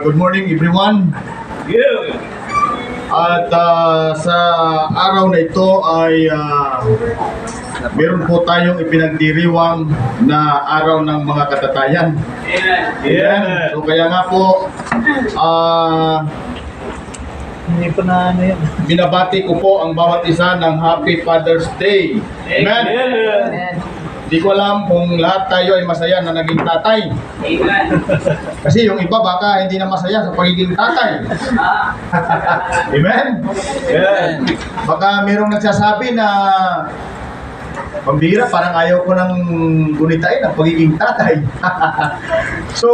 Good morning everyone. Yeah. At sa araw na ito ay meron po tayong ipinagdiriwang na araw ng mga katatayan. Yeah. So kaya nga po Hindi ko na ano yun. binabati ko po ang bawat isa ng Happy Father's Day. Amen. Amen. Di ko alam kung lahat tayo ay masaya na naging tatay. Amen. Kasi yung iba baka hindi na masaya sa pagiging tatay. Amen. Yeah. Baka mayroong nagsasabi na pambira, parang ayaw ko nang gunitain ang pagiging tatay. So,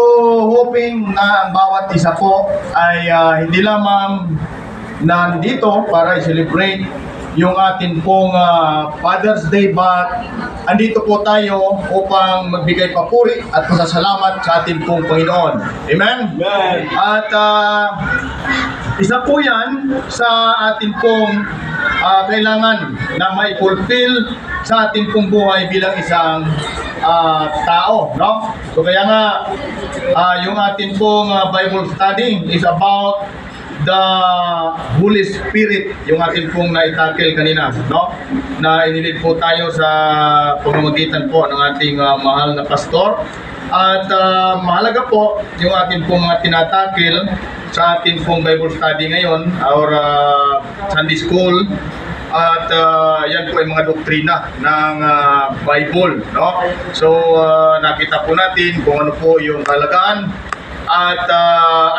hoping na ang bawat isa po ay hindi lamang nandito para i-celebrate yung atin pong Father's Day, but andito po tayo upang magbigay papuri at pasasalamat sa atin pong Panginoon. Amen? Amen. At isa po yan sa atin pong kailangan na mai-fulfill sa atin pong buhay bilang isang tao, no? So kaya nga yung atin pong Bible study is about the Holy Spirit, yung atin pong naitakel kanina, no? Na inilid po tayo sa pamamagitan po ng ating mahal na pastor. At mahalaga po yung atin pong mga tinatakil sa atin pong Bible study ngayon or Sunday school. At yan po ay mga doktrina ng Bible, no? So nakita po natin kung ano po yung halagaan at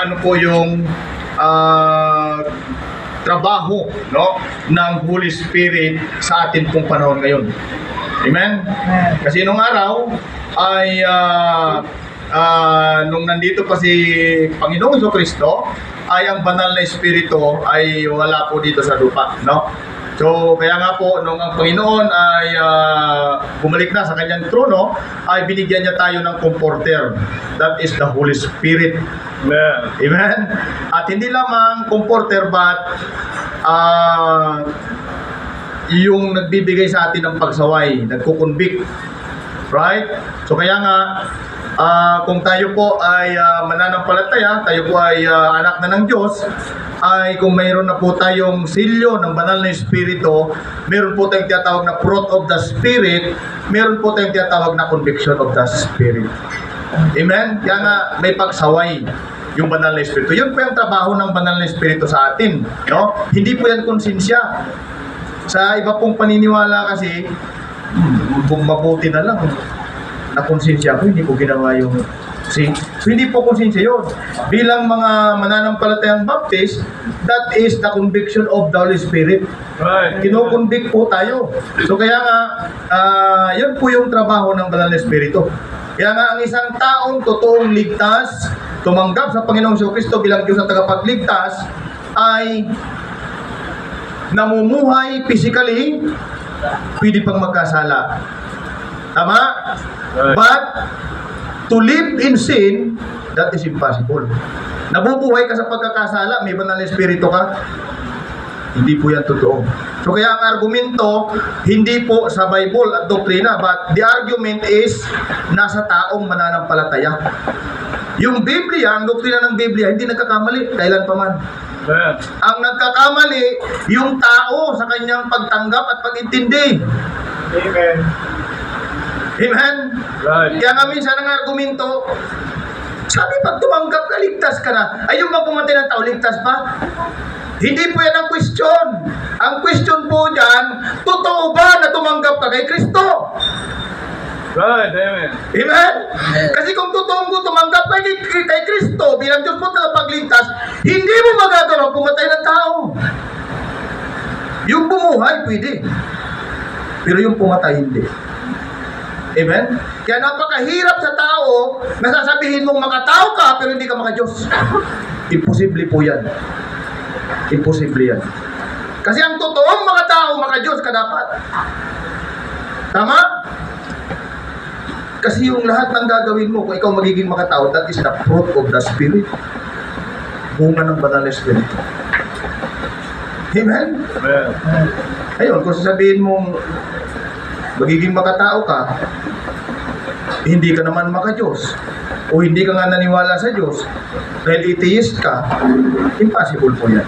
ano po yung trabaho, no, ng Holy Spirit sa atin pong panahon ngayon. Amen? Kasi nung araw ay nung nandito pa si Panginoong Jesucristo ay ang banal na Espiritu ay wala po dito sa lupa, no? So, kaya nga po, nung ang Panginoon ay bumalik na sa kanyang trono, ay binigyan niya tayo ng comforter. That is the Holy Spirit. Amen. Amen? At hindi lamang comforter, but yung nagbibigay sa atin ng pagsaway, nagkukonvict. Right? So, kaya nga, kung tayo po ay mananampalataya, tayo po ay anak na ng Diyos, ay kung mayroon na po tayong silyo ng banal na Espiritu, meron po tayong tinatawag na fruit of the Spirit, meron po tayong tinatawag na conviction of the Spirit. Amen? Kaya nga may pagsaway yung banal na Espiritu. Yun po yung trabaho ng banal na Espiritu sa atin, no? Hindi po yan konsensya. Sa iba pong paniniwala kasi, mabuti na lang na konsensya ko, hindi ko ginawa yung so hindi po konsensya yun. Bilang mga mananampalatayang Baptist, that is the conviction of the Holy Spirit. Right. Kino-convict po tayo. So kaya nga, yun po yung trabaho ng banal na Espiritu. Kaya nga ang isang taong totoong ligtas, tumanggap sa Panginoong Jesucristo bilang Diyos at tagapagligtas, ay namumuhay physically, pwede pang magkasala. Tama? Right. But to live in sin, that is impossible. Nabubuhay ka sa pagkakasala, may banal na Espiritu ka, hindi po yan totoo. So kaya ang argumento, hindi po sa Bible at doktrina, but the argument is nasa taong mananampalataya. Yung Biblia, ang doktrina ng Biblia, hindi nagkakamali, kailan pa man. Amen. Ang nagkakamali, yung tao sa kanyang pagtanggap at pag-intindi. Amen. Amen? Right. Kaya nga minsan ang argumento, sabi pag tumanggap ka, ligtas ka na. Ay yung pumatay ng tao, ligtas pa? Hindi po yan ang question. Ang question po dyan, totoo ba na tumanggap ka kay Kristo? Right. Amen. Amen? Kasi kung totoong mo tumanggap ka kay Kristo bilang Diyos mo tagapagligtas, hindi mo magagawa pumatay ng tao. Yung bumuhay, pwede. Pero yung pumatay, hindi. Amen? Kaya napakahirap sa tao na sasabihin mong makatao ka pero hindi ka makadiyos. Imposible po yan. Imposible yan. Kasi ang totoong makatao, makadiyos ka dapat. Tama? Kasi yung lahat ng gagawin mo, kung ikaw magiging makatao, that is the fruit of the Spirit. Bunga ng banal na Espiritu. Amen? Amen. Ayun, kung sasabihin mong magiging makatao ka, hindi ka naman makadiyos. o hindi ka nga naniwala sa Diyos, dahil atheist ka, impossible po yan.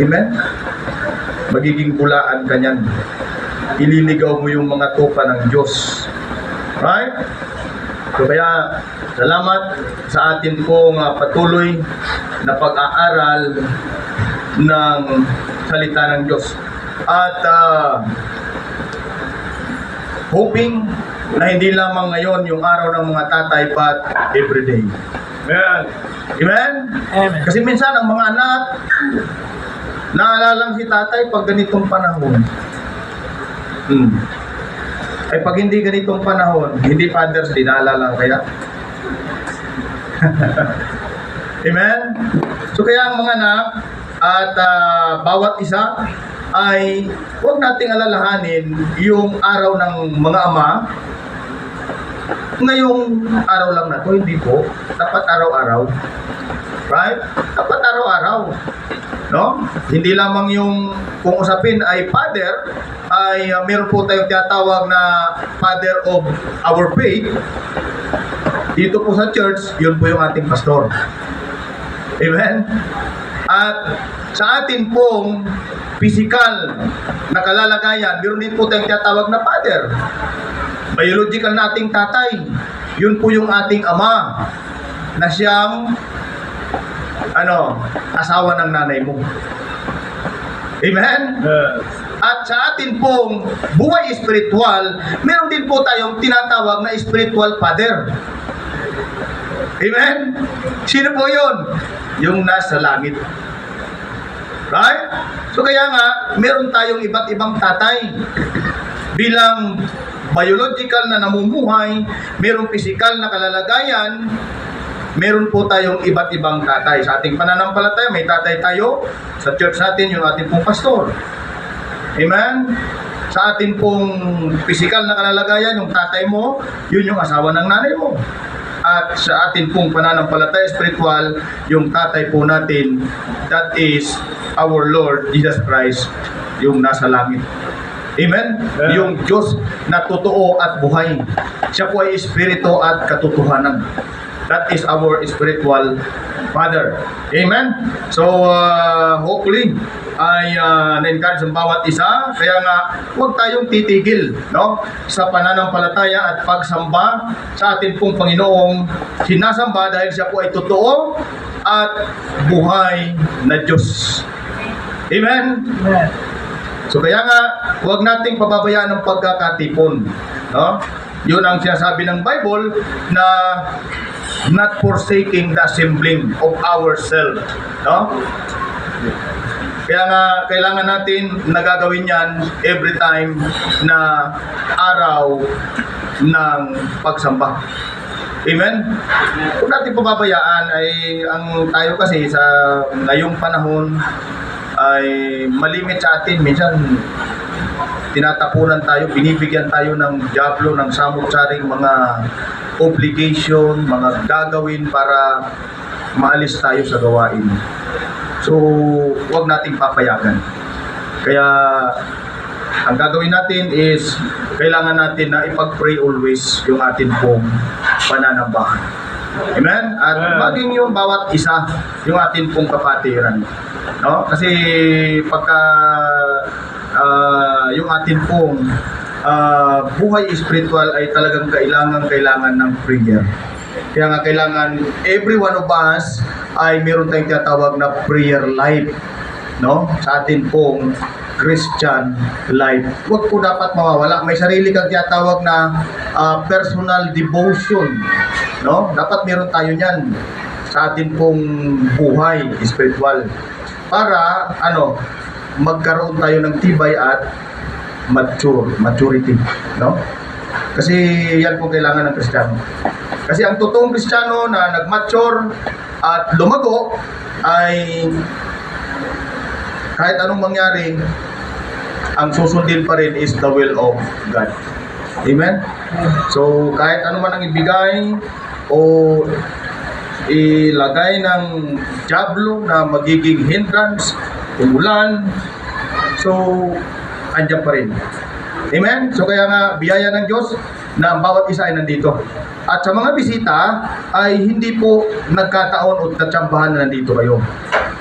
Amen? Magiging bulaan ka niyan. Ililigaw mo yung mga tupa ng Diyos. Right? So kaya, salamat sa atin pong patuloy na pag-aaral ng salita ng Diyos. At hoping na hindi lamang ngayon yung araw ng mga tatay, but everyday. Amen. Amen? Amen. Kasi minsan ang mga anak, naalala si tatay pag ganitong panahon. Ay pag hindi ganitong panahon, hindi Father's Day, naalala kaya? Amen? So kaya ang mga anak at bawat isa ay huwag nating alalahanin yung araw ng mga ama. Ngayong araw lang na to, hindi po. Dapat araw-araw. Right? Dapat araw-araw. No? Hindi lamang yung kung usapin ay father, ay meron po tayong tinatawag na father of our faith. Dito po sa church, yun po yung ating pastor. Amen? At sa atin pong physical na kalalagayan, meron din po tayong tinatawag na father. Biological na ating tatay, yun po yung ating ama na siyang asawa ng nanay mo. Amen? Yes. At sa atin pong buhay espiritual, meron din po tayong tinatawag na spiritual father. Amen? Sino po yun? Yung nasa langit. Right? So kaya nga, meron tayong iba't ibang tatay. Bilang biological na namumuhay, merong physical na kalalagayan, meron po tayong iba't ibang tatay. Sa ating pananampalataya, may tatay tayo. Sa church natin, yung ating pong pastor. Amen? Sa ating pong physical na kalalagayan, yung tatay mo, yun yung asawa ng nanay mo. At sa ating pong pananampalataya spiritual, yung tatay po natin, that is our Lord Jesus Christ, yung nasa langit. Amen? Yeah. Yung Diyos na totoo at buhay. Siya po ay espiritu at katotohanan. That is our spiritual Father. Amen? So, hopefully, ay na-encourage ang bawat isa. Kaya nga, huwag tayong titigil, no? Sa pananampalataya at pagsamba sa ating pong Panginoong sinasamba dahil siya po ay totoo at buhay na Diyos. Amen? Amen. So kaya nga, huwag nating pababayaan ng pagkakatipon. No? Yun ang sinasabi ng Bible na not forsaking the assembling of ourselves. No? Kaya nga, kailangan natin nagagawin yan every time na araw ng pagsamba. Amen? Huwag natin pababayaan ay ang tayo kasi sa ngayong panahon ay malimit sa atin. Minsan tinatapunan tayo, binibigyan tayo ng diablo, ng samot-saring mga obligation, mga gagawin para maalis tayo sa gawain. So, huwag nating papayagan. Kaya, ang gagawin natin is, kailangan natin na ipag-pray always yung atin pong pananambahan. Amen? At maging yung bawat isa, yung atin pong kapatiran. No? Kasi pagka yung atin pong buhay spiritual ay talagang kailangan ng prayer. Kaya nga kailangan every one of us ay meron tayong tinatawag na prayer life, no? Sa atin pong Christian life. Huwag po dapat mawawala. May sarili kang tinatawag na personal devotion, no? Dapat meron tayo niyan sa atin pong buhay spiritual para magkaroon tayo ng tibay at maturity, no? Kasi yan po kailangan ng Kristiyano. Kasi ang totoong Kristiyano na nag-mature at lumago ay kahit anong mangyari, ang susundin pa rin is the will of God. Amen? So kahit ano man ang ibigay o ilagay ng diablo na magiging hindrance, umulan, so andyan pa rin. Amen? So kaya nga, biyaya ng Diyos, na bawat isa ay nandito. At sa mga bisita ay hindi po nagkataon o natsambahan na nandito kayo.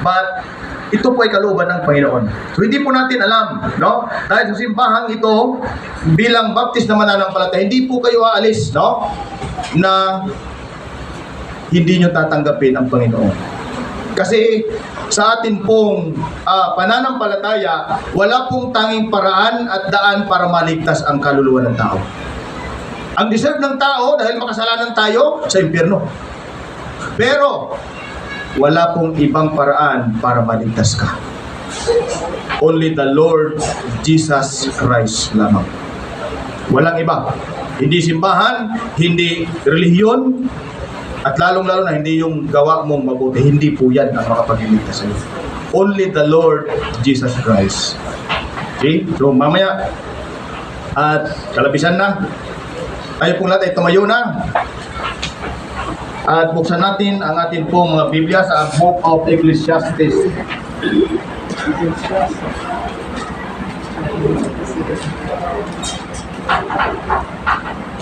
But ito po ay kalooban ng Panginoon. So hindi po natin alam, no? Dahil sa simbahang ito, bilang baptist na mananampalataya, hindi po kayo aalis, no? Na hindi nyo tatanggapin ang Panginoon. Kasi sa atin pong pananampalataya, wala pong tanging paraan at daan para maligtas ang kaluluwa ng tao. Ang deserve ng tao, dahil makasalanan tayo, sa impyerno. Pero wala pong ibang paraan para maligtas ka. Only the Lord Jesus Christ lamang. Walang iba. Hindi simbahan, hindi relihiyon, at lalong-lalo na hindi yung gawa mong mabuti. Hindi po yan ang makapagligtas sa iyo. Only the Lord Jesus Christ. Okay? So mamaya, at kalabisan na, tayo pong lahat ay tumayo na. At buksan natin ang ating pong mga Biblia sa Book of Ecclesiastes.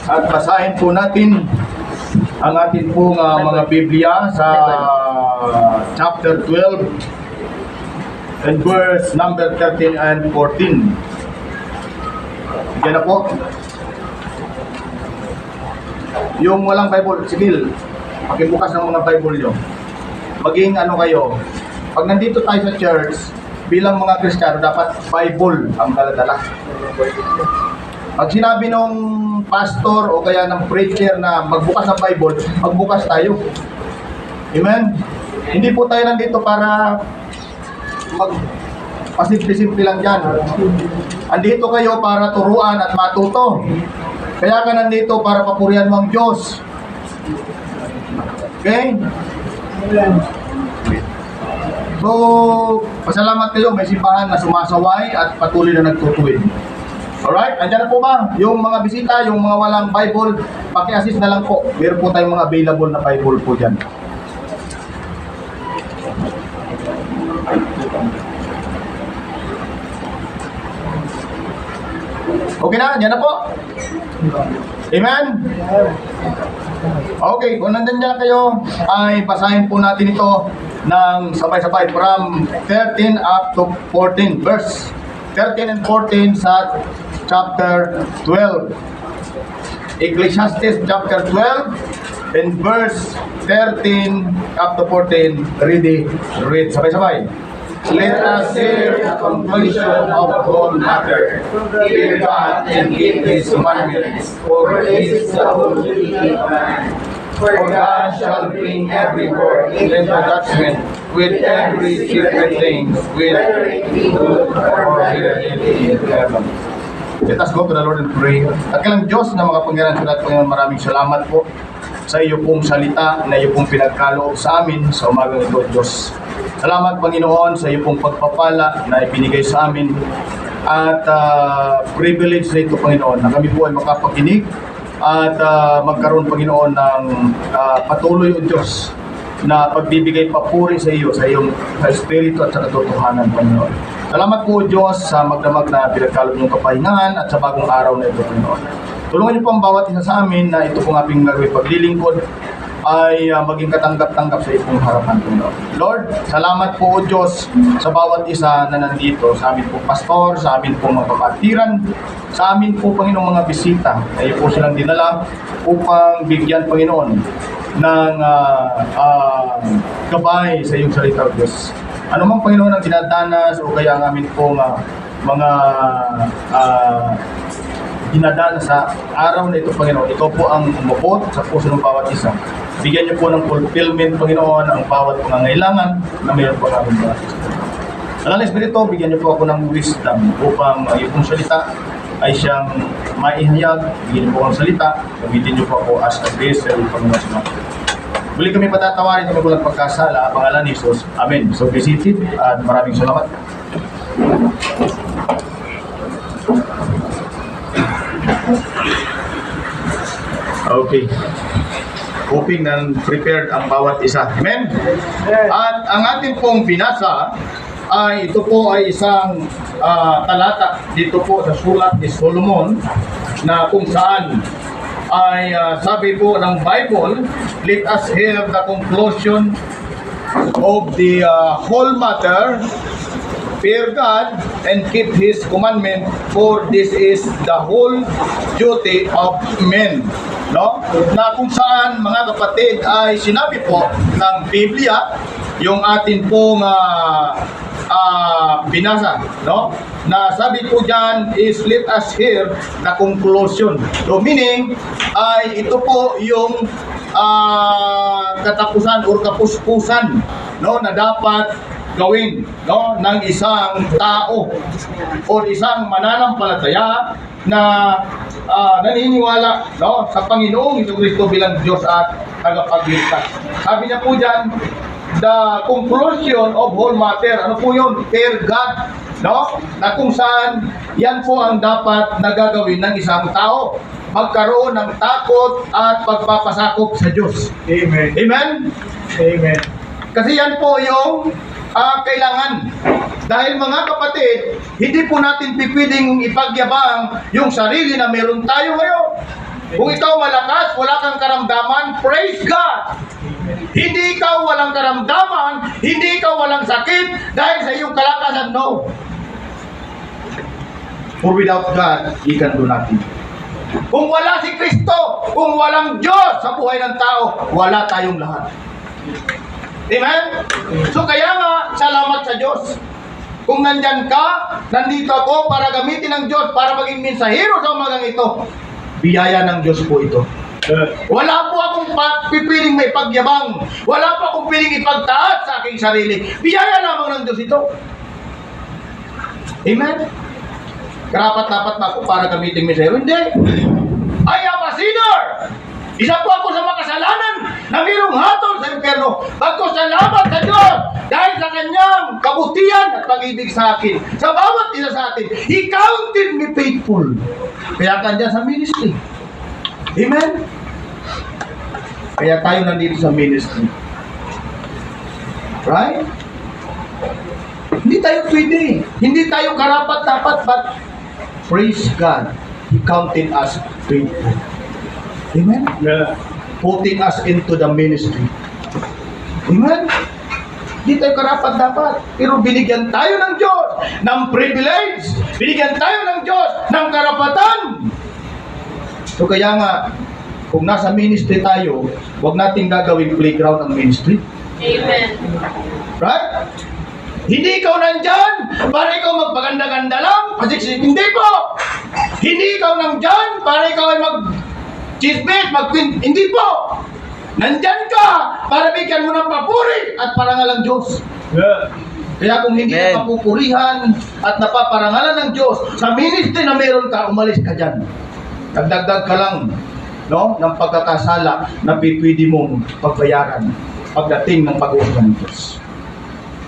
At basahin po natin ang ating pong mga Biblia sa chapter 12 and verse number 13 and 14. Yan na po. Yung walang Bible, sige, pakibukas ng mga Bible nyo. Maging ano kayo, pag nandito tayo sa church, bilang mga Kristiyano, dapat Bible ang dala-dala. Pag sinabi nung pastor o kaya ng preacher na magbukas ng Bible, magbukas tayo. Amen? Hindi po tayo nandito para pasimple-simple lang dyan. Andito kayo para turuan at matuto. Kaya ka nandito para papurihan mo ang Diyos. Okay? So, pasalamat kayo, may simbahan na sumasaway at patuloy na nagtutuwid. Alright? Andyan na po ba? Yung mga bisita, yung mga walang Bible, paki-assist na lang po. Meron po tayong mga available na Bible po dyan. Okay na? Andyan na po? Amen? Okay, kung nandyan dyan kayo, ay basahin po natin ito ng sabay-sabay from 13 up to 14, verse 13 and 14 sa chapter 12. Ecclesiastes chapter 12 and verse 13 up to 14. Read sabay-sabay. Let us hear the conclusion of the whole matter. Fear God and keep His commandments, for He is the only man. For God shall bring every word into judgment with every secret thing, whether it be good or whether it be evil. Let us go to the Lord and pray. At kailang Diyos na makapangyarihan sa lahat, Panginoon, maraming salamat po sa iyo pong salita na iyo pong pinagkaloob sa amin sa umagang ito, Diyos. Salamat, Panginoon, sa iyo pong pagpapala na ibinigay sa amin at privilege na ito, Panginoon, na kami po ay makapakinig at magkaroon, Panginoon, ng patuloy, O Diyos, na pagbibigay papuri sa iyo, sa iyong espiritu at sa katotohanan, Panginoon. Salamat po, Diyos, sa magdamag na pinagkaloob ng kapahingahan at sa bagong araw na ito, Panginoon. Tulungan niyo po ang bawat isa sa amin na ito pong aming nagawin paglilingkod ay maging katanggap-tanggap sa itong harapan, Panginoon. Lord, salamat po, O Diyos, sa bawat isa na nandito, sa amin po pastor, sa amin po mga kapatiran, sa amin po, Panginoon, mga bisita, na iyo po silang dinala upang bigyan, Panginoon, ng gabay sa iyong salita, O Diyos. Ano mang, Panginoon, ang dinadanas o kaya ang amin po mga dinadaan sa araw na ito, Panginoon. Ito po ang umabot sa puso ng bawat isa. Bigyan niyo po ng fulfillment, Panginoon, ang bawat pangangailangan na mayroon po namin ba. Alang Espiritu, bigyan niyo po ako ng wisdom upang yung pong salita ay siyang maihayag. Bigyan niyo po ang salita. Gamitin niyo po ako as a vessel, Panginoon sa mga. Muli kami patatawarin sa magulang pagkasala, pangalan ni Jesus. Amen. So be seated at maraming salamat. Okay. Hoping na prepared ang bawat isa. Amen? At ang ating pong binasa ay ito po ay isang talata dito po sa sulat ni Solomon na kung saan ay sabi po ng Bible, let us hear the conclusion of the whole matter. Fear God and keep His commandment, for this is the whole duty of men. No? Na kung saan, mga kapatid, ay sinabi po ng Biblia, yung atin pong binasa, no? Na sabi po dyan is let us hear the conclusion. So meaning, ay ito po yung katapusan or kapuspusan, no, na dapat gawin, no, ng isang tao o isang mananampalataya na naniniwala, no, sa Panginoong Jesucristo bilang Diyos at tagapagligtas. Sabi niya po dyan, the conclusion of whole matter, ano po yun? Fear God, no? Na kung saan yan po ang dapat na gagawin ng isang tao, magkaroon ng takot at pagpapasakop sa Diyos. Amen. Amen? Amen. Kasi yan po yung kailangan. Dahil mga kapatid, hindi po natin pipwedeng ipagyabang yung sarili na meron tayo ngayon. Kung ikaw malakas, wala kang karamdaman, praise God! Hindi ikaw walang karamdaman, hindi ikaw walang sakit dahil sa iyong kalakasan, no. For without God, He can do nothing. Kung wala si Kristo, kung walang Diyos sa buhay ng tao, wala tayong lahat. Amen? So kaya nga, salamat sa Diyos. Kung nandyan ka, nandito ako para gamitin ng Diyos, para maging mensahero sa umagang ito. Biyaya ng Diyos po ito. Wala po akong pipiling may pagyabang. Wala po akong piling ipagtaas sa aking sarili. Biyaya lamang ng Diyos ito. Amen? Karapat-dapat na ako para gamitin mensahero. Hindi. I am a sinner. Isa po ako sa makasalanan na mayroong hatol sa impyerno. Pagkusalamat sa Diyos dahil sa kanyang kabutihan at pag-ibig sa akin. Sa bawat isa sa atin, He counted me faithful. Kaya kanya sa ministry. Amen? Kaya tayo nandito sa ministry. Right? Hindi tayo pwede. Hindi tayo karapat-dapat, but praise God, He counted us faithful. Amen? Yeah. Putting us into the ministry. Amen? Hindi tayo karapat-dapat. Pero binigyan tayo ng Diyos ng privilege. Binigyan tayo ng Diyos ng karapatan. So kaya nga, kung nasa ministry tayo, huwag nating gagawing playground ang ministry. Amen. Right? Hindi ikaw nandyan para ikaw magpaganda-ganda lang, pasiksik. Hindi po! Hindi ikaw nandyan para ikaw ay mag-chismis, hindi po! Nandyan ka para bigyan mo ng papuri at parangal ng Diyos. Yeah. Kaya kung hindi ka papupurihan at napaparangalan ng Diyos sa ministry na meron ka, umalis ka dyan. Nagdagdag ka lang, no, ng pagkakasala na pwede mong pagbayaran pagdating ng pag-uusap ng Diyos.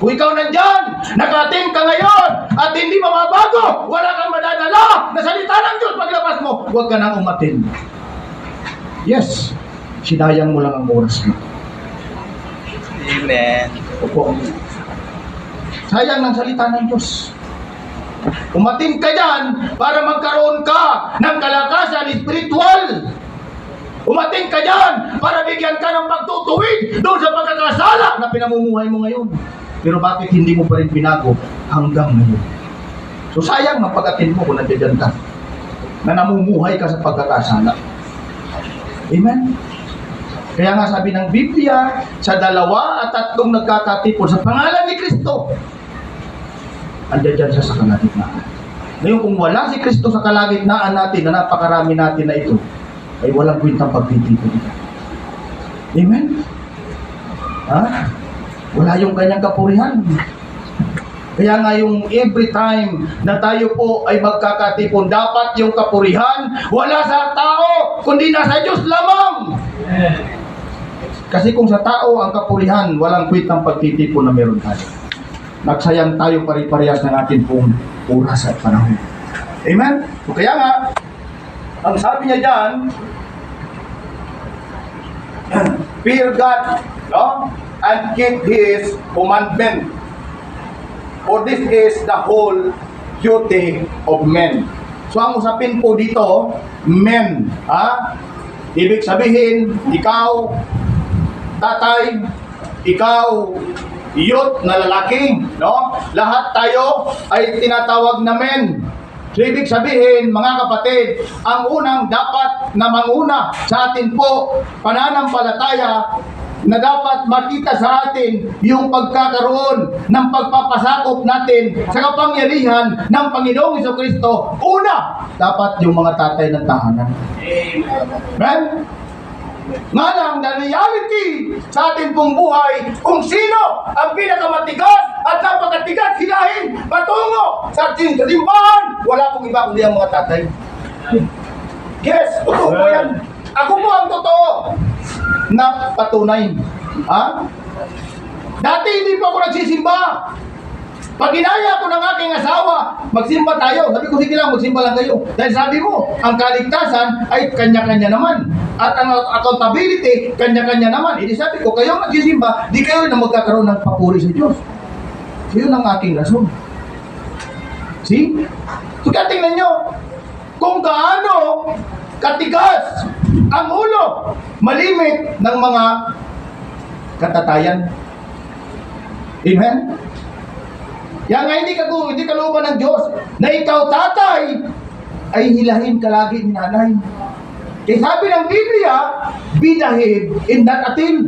Kung ikaw nandyan, nakating ka ngayon at hindi mababago, wala kang madadala na salita ng Diyos paglabas mo, huwag ka nang umatin. Yes, sinayang mo lang ang oras mo. Amen. Opo. Sayang ng salita ng Diyos. Umatin ka dyan para magkaroon ka ng kalakasan spiritual. Umatin ka dyan para bigyan ka ng pagtutuwid doon sa pagkakasala na pinamumuhay mo ngayon. Pero bakit hindi mo pa rin binago hanggang ngayon? So sayang ang pag-atin mo kung nandiyan ka na namumuhay ka sa pagkakasala. Amen? Kaya nga sabi ng Biblia, sa 2 at 3 nagkakatipon sa pangalan ni Kristo, andiyan dyan siya sa kalagitnaan. Ngayon kung wala si Kristo sa kalagitnaan natin, na napakarami natin na ito, ay walang kwentang pagtitipon dito. Amen? Ha? Wala yung kanyang kapurihan. Kaya nga yung every time na tayo po ay magkakatipon, dapat yung kapurihan wala sa tao, kundi nasa Diyos lamang. Kasi kung sa tao ang kapurihan, walang kwentang pagtitipon na meron tayo. Nagsayang tayo pari-parehas ng ating pong oras at panahon. Amen? So kaya nga, ang sabi niya dyan, fear God, no? And keep His commandment. For this is the whole duty of men. So ang usapin po dito, men, ha? Ibig sabihin, ikaw, tatay, ikaw, youth na lalaki, no? Lahat tayo ay tinatawag na men. So, ibig sabihin, mga kapatid, ang unang dapat na manguna sa atin po, pananampalataya, na dapat makita sa atin yung pagkakaroon ng pagpapasakop natin sa kapangyarihan ng Panginoong Jesucristo. Una, dapat yung mga tatay ng tahanan. Amen? Nga lang, the reality sa atin pong buhay, kung sino ang pinakamatigas at napakatigas hilahin patungo sa ating simbahan, wala pong iba kundi ang mga tatay. Yes, totoo po yan. Ako po ang totoo na patunay. Ha? Dati hindi po ako nagsisimba. Pag ginaya ko ng aking asawa, magsimba tayo. Sabi ko, sige lang, magsimba lang kayo. Dahil sabi mo, ang kaligtasan ay kanya-kanya naman. At ang accountability, kanya-kanya naman. Hindi sabi ko, kayo magsisimba, di kayo na magkakaroon ng papuri sa Diyos. So, yun ang aking rason. See? So, kaya tingnan nyo, kung gaano katigas ang ulo, malimit ng mga katatayan. Amen? Kaya nga hindi kalooban ng Diyos na ikaw, tatay, ay hilahin ka lagi ni nanay. Kaya sabi ng Biblia, be the head and not a tail.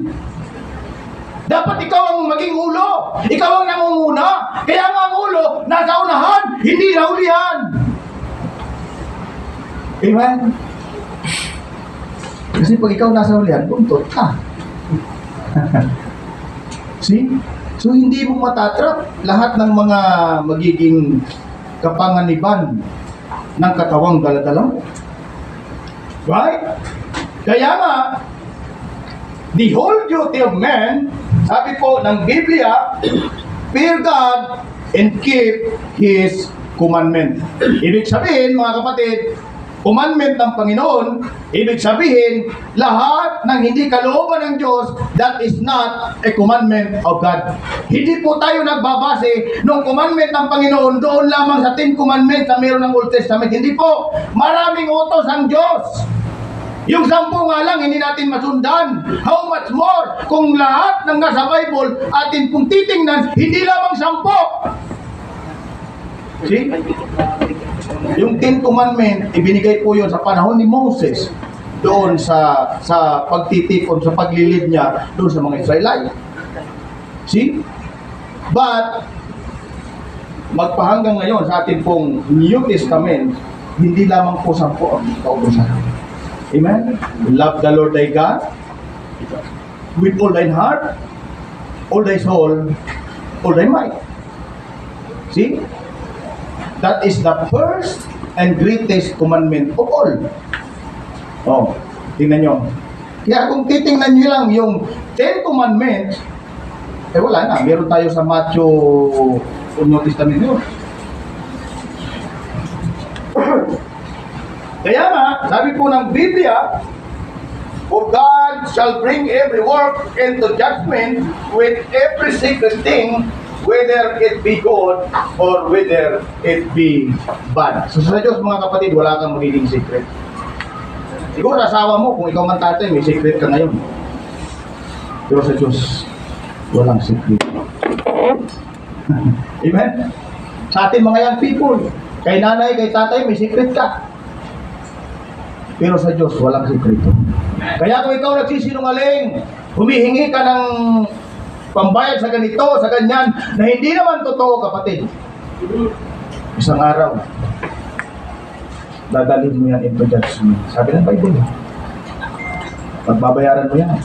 Dapat ikaw ang maging ulo. Ikaw ang nangunguna. Kaya nga ang ulo, nasa unahan, hindi naulihan. Amen? Kasi pag ikaw nasa ulihan, buntot ka. See? So hindi mo matatrap lahat ng mga magiging kapanganiban ng katawang daladala. Right? Kaya nga, the whole duty of man, sabi po ng Biblia, fear God and keep His commandment. Ibig sabihin, mga kapatid, commandment ng Panginoon, ibig sabihin, lahat ng hindi kalooban ng Diyos, that is not a commandment of God. Hindi po tayo nagbabase ng commandment ng Panginoon doon lamang sa 10 commandments na meron ng Old Testament. Hindi po. Maraming utos ang Diyos. Yung 10 nga lang, hindi natin masundan. How much more kung lahat ng nasa Bible atin pong titingnan, hindi lamang 10. See? Yung 10 commandment, ibinigay po yun sa panahon ni Moses doon sa pagtitipon, sa paglilid niya doon sa mga Israelite. See? But, magpahanggang ngayon sa ating pong New Testament, hindi lamang po 10 ang kautusan. Amen? Love the Lord thy God with all thine heart, all thy soul, all thy might. See? That is the first and greatest commandment of all. Oh, tingnan nyo. Kaya kung titingnan nyo lang yung 10 commandments, eh wala na. Meron tayo sa Matthew, New Testament yun. Kaya nga, sabi po ng Biblia, for God shall bring every work into judgment with every secret thing, whether it be good or whether it be bad. So sa Diyos, mga kapatid, wala kang magiging secret. Siguro asawa mo, kung ikaw man tatay, may secret ka ngayon. Pero sa Diyos, walang secret. Amen? Sa atin mga young people, kay nanay, kay tatay, may secret ka. Pero sa Diyos, walang sekreto. Kaya kung ikaw nagsisinungaling, humihingi ka ng pambayad sa ganito, sa ganyan, na hindi naman totoo, kapatid. Isang araw, dadalhin mo yan into judgment. Sabi ng Bible, pagbabayaran mo yan.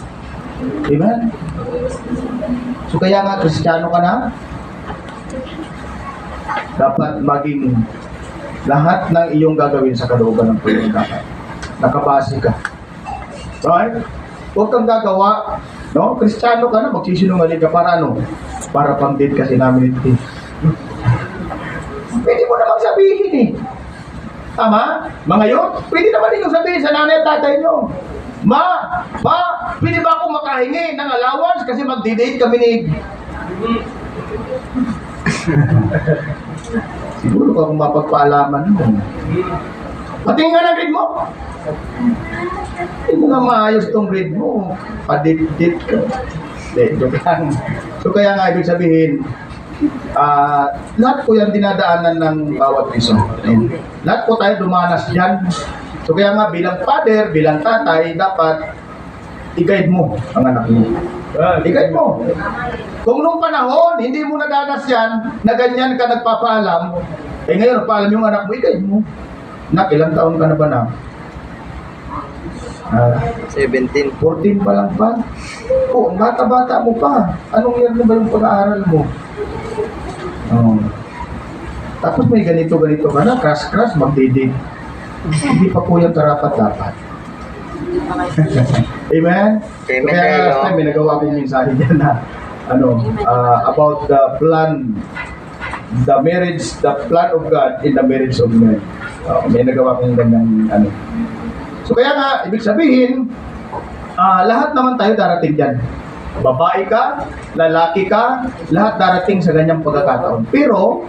Amen? So kaya nga, Kristiyano ka na, dapat maging lahat ng iyong gagawin sa kalooban ng Panginoon dapat. Nakabase ka. Right? Huwag kang gagawa. No? Kristiyano ka na, magsisinungaling ka para ano? Para pang-date kasi namin ito. Pwede mo namang sabihin eh. Tama? Mga yun, pwede naman ninyong sabihin sa nanay at tatay nyo. Ma, pwede ba akong makahingi ng allowance kasi magdi-date kami ni... Siguro kung mapagpaalaman mo. Patingin nga ng grade mo. Hindi mo nga maayos tong grade mo. Padit-dit ka. Hindi, joke lang. So kaya nga, ibig sabihin, lahat po yan dinadaanan ng bawat isa. Lahat po tayo dumanas dyan. So kaya nga, bilang father, bilang tatay, dapat i-guide mo ang anak mo. I-guide mo. Kung nung panahon, hindi mo nadanas yan, na ganyan ka nagpapaalam, ngayon, nagpaalam yung anak mo, i-guide mo. Nak, ilang taon ka na ba na? 17. 14 pa lang pa? Oo, bata-bata mo pa. Anong year na ba yung pag-aaral mo? Oh. Tapos may ganito-ganito ka na, crush-crush, magdidig. Hindi pa po yung karapat-dapat. Amen? Amen, Kaya Lord. last time, may nagawa akong mensahe dyan na about the plan, the marriage, the plan of God in the marriage of men. May nagawa akong gandang So kaya nga, ibig sabihin, lahat naman tayo darating dyan. Babae ka, lalaki ka, lahat darating sa ganyang pagkakataon. Pero,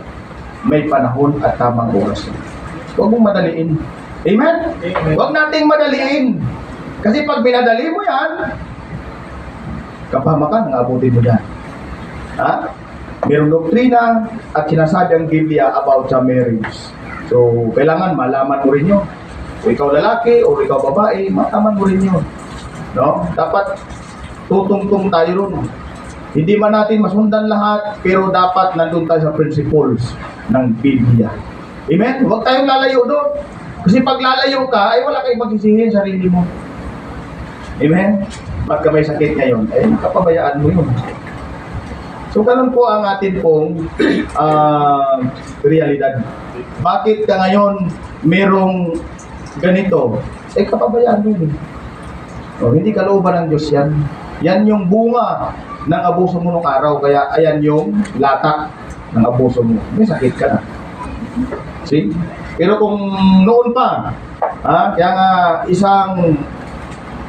may panahon at tamang oras. Huwag mong madaliin. Amen? Huwag nating madaliin. Kasi pag binadali mo yan, kapahamakan, abutin mo dyan. Ha? Mayroong doktrina at sinasabi ang Biblia about sa marriage. So, kailangan malaman mo rin yun. O ikaw lalaki, o ikaw babae, mataman mo rin yun. No? Dapat tutungtong tayo ron. Hindi man natin masundan lahat, pero dapat nandun tayo sa principles ng Biblia. Amen? Huwag tayong lalayo doon. Kasi pag lalayo ka, ay wala kayong magsisihin sa sarili mo. Amen? Pagka may sakit ngayon, ay nakapabayaan mo yun. So, ganun po ang atin pong realidad. Bakit ka ngayon merong ganito? Kapabayaan mo yun. Hindi kalooban ng Diyos yan. Yan yung bunga ng abuso mo nung araw. Kaya ayan yung latak ng abuso mo. May sakit ka na. See? Pero kung noon pa, kaya nga isang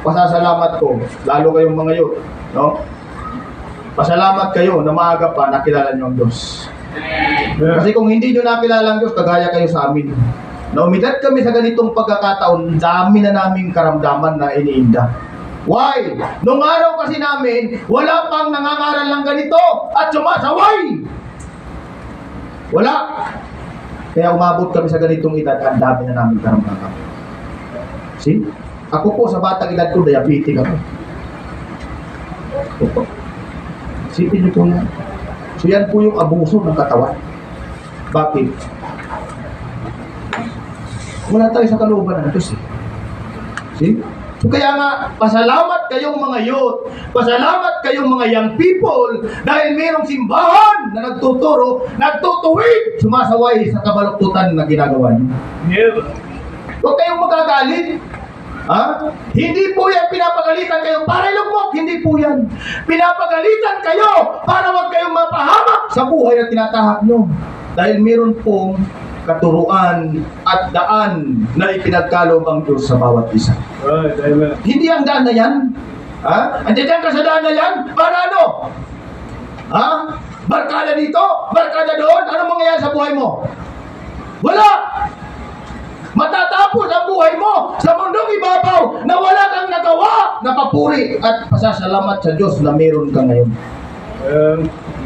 pasasalamat ko, lalo kayong mga yun, no? Pasalamat kayo na maaga pa nakilala nyo ang Diyos. Kasi kung hindi nyo nakilala ang Diyos, kagaya kayo sa amin. Na umidad kami sa ganitong pagkakataon, dami na naming karamdaman na iniinda. Why? Nung araw kasi namin, wala pang nangangaral ng ganito at sumasaway. Wala. Kaya umabot kami sa ganitong edad, ang dami na naming karamdaman. See? Ako po sa batang edad ko, diabetic ako. Sipin niyo po yan. So yan po yung abuso ng katawan. Bakit? Wala tayo sa kalooban ng Diyos eh. See? So kaya nga, pasalamat kayong mga youth, pasalamat kayong mga young people, dahil mayroong simbahan na nagtuturo, nagtutuwid, sumasaway sa kabaluktutan na ginagawa niyo. Yeah. Huwag kayong magagalit. Hindi po yan pinapagalitan kayo para ilugmok, hindi po yan. Pinapagalitan kayo para wag kayong mapahamak sa buhay na tinatahak nyo. Dahil meron pong katuruan at daan na ipinagkaloob ang Diyos sa bawat isa. Right, amen. Hindi ang daan na yan. Andiyan ka sa daan na yan, para ano? Barkada dito, barkada doon, anong mangyayari sa buhay mo? Wala! Matatapos ang buhay mo sa mundong ibabaw na wala kang nagawa na papuri at pasasalamat sa Diyos na meron ka ngayon.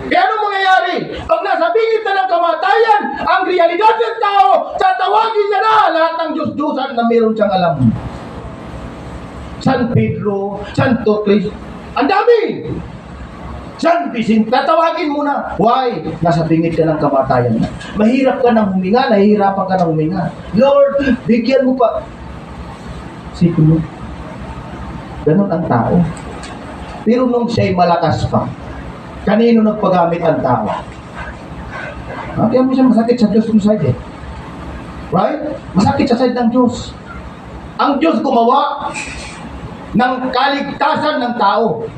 Kaya anong mangyayari? Pag nasa bingit na ng kamatayan, ang realidad ng tao, tatawagin niya na lahat ng Diyos-Diyosan na meron siyang alam. San Pedro, Santo Cristo, ang dami! San Vicente, tatawagin mo na. Why? Nasa bingit ka ng kamatayan na. Mahirap ka ng huminga, nahihirapan ka ng huminga. Lord, bigyan mo pa. Sipin mo. Ganon ang tao. Pero nung siya'y malakas pa, kanino nagpagamit ang tao? Kaya mo siya masakit sa Diyos kung side eh. Right? Masakit sa side ng Diyos. Ang Diyos gumawa ng kaligtasan ng tao.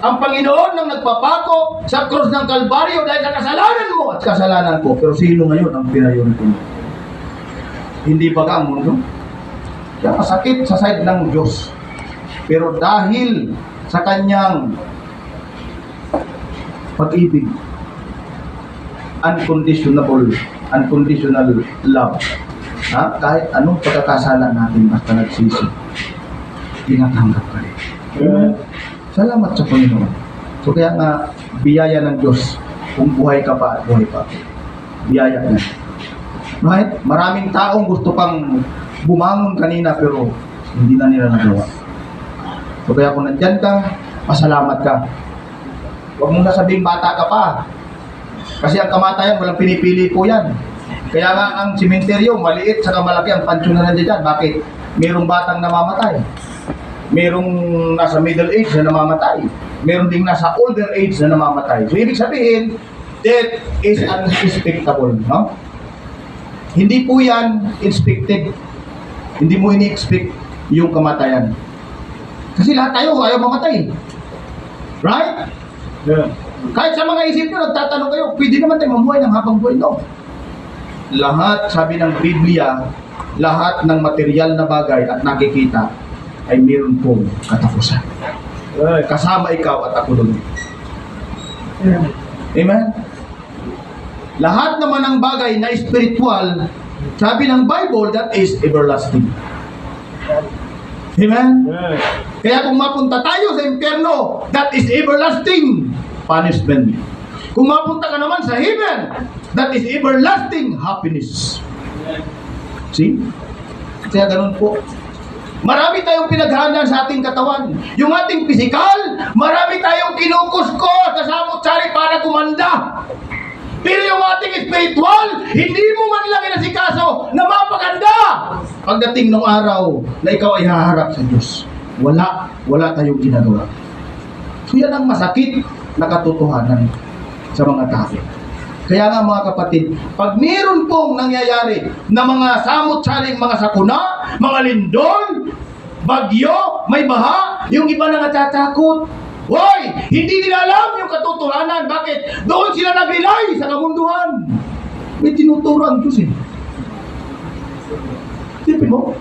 Ang Panginoon nang nagpapako sa krus ng Kalbaryo dahil sa kasalanan mo at kasalanan ko. Pero sino ngayon ang pinayority mo? Hindi ba ang mundo? Kaya masakit sa side ng Diyos. Pero dahil sa kanyang pag-ibig, unconditional love, Ha? Kahit anong pagkakasala natin, basta nagsisi, tinatanggap ka rin. Amen. Salamat sa Panginoon. So kaya nga, biyaya ng Diyos, kung buhay ka pa at buhay pa. Biyaya na. Right? Maraming taong gusto pang bumangon kanina pero hindi na nila nagawa. So kaya kung nandyan ka, pasalamat ka. Huwag mong nasabing bata ka pa. Kasi ang kamatayan, walang pinipili po yan. Kaya nga ang simenteryo, maliit sa malaki ang pansyon na nandiyan dyan. Bakit? Merong batang namamatay. Merong nasa middle age na namamatay. Meron ding nasa older age na namamatay. So ibig sabihin, death is unexpectable, no? Hindi po yan expected. Hindi mo ini-expect yung kamatayan. Kasi lahat tayo ayaw mamatay. Right? Yeah. Kahit sa mga isip nyo, nagtatanong kayo, pwede naman tayo mamuhay ng habang buhay, no? Lahat, sabi ng Biblia, lahat ng material na bagay at nakikita ay meron pong katapusan. Right. Kasama ikaw at ako doon. Amen? Lahat naman ng bagay na spiritual, sabi ng Bible, that is everlasting. Amen? Yeah. Kaya kung mapunta tayo sa impyerno, that is everlasting punishment. Kung mapunta ka naman sa heaven, that is everlasting happiness. See? Kaya ganun po. Marami tayong pinaghahandaan sa ating katawan. Yung ating physical, marami tayong kinukuskos na samot-sari para kumanda. Pero yung ating spiritual, hindi mo man lang inasikaso na mapaganda. Pagdating ng araw na ikaw ay haharap sa Diyos, wala tayong ginagawa. So yan ang masakit na katotohanan sa mga tao. Kaya nga mga kapatid, pag meron pong nangyayari na mga samot-saring mga sakuna, mga lindol, bagyo, may baha, yung iba na natatakot. Hoy! Hindi nila alam yung katotohanan. Bakit? Doon sila nagilay sa kamunduhan. May tinuturo ang Diyos eh. Tipin mo?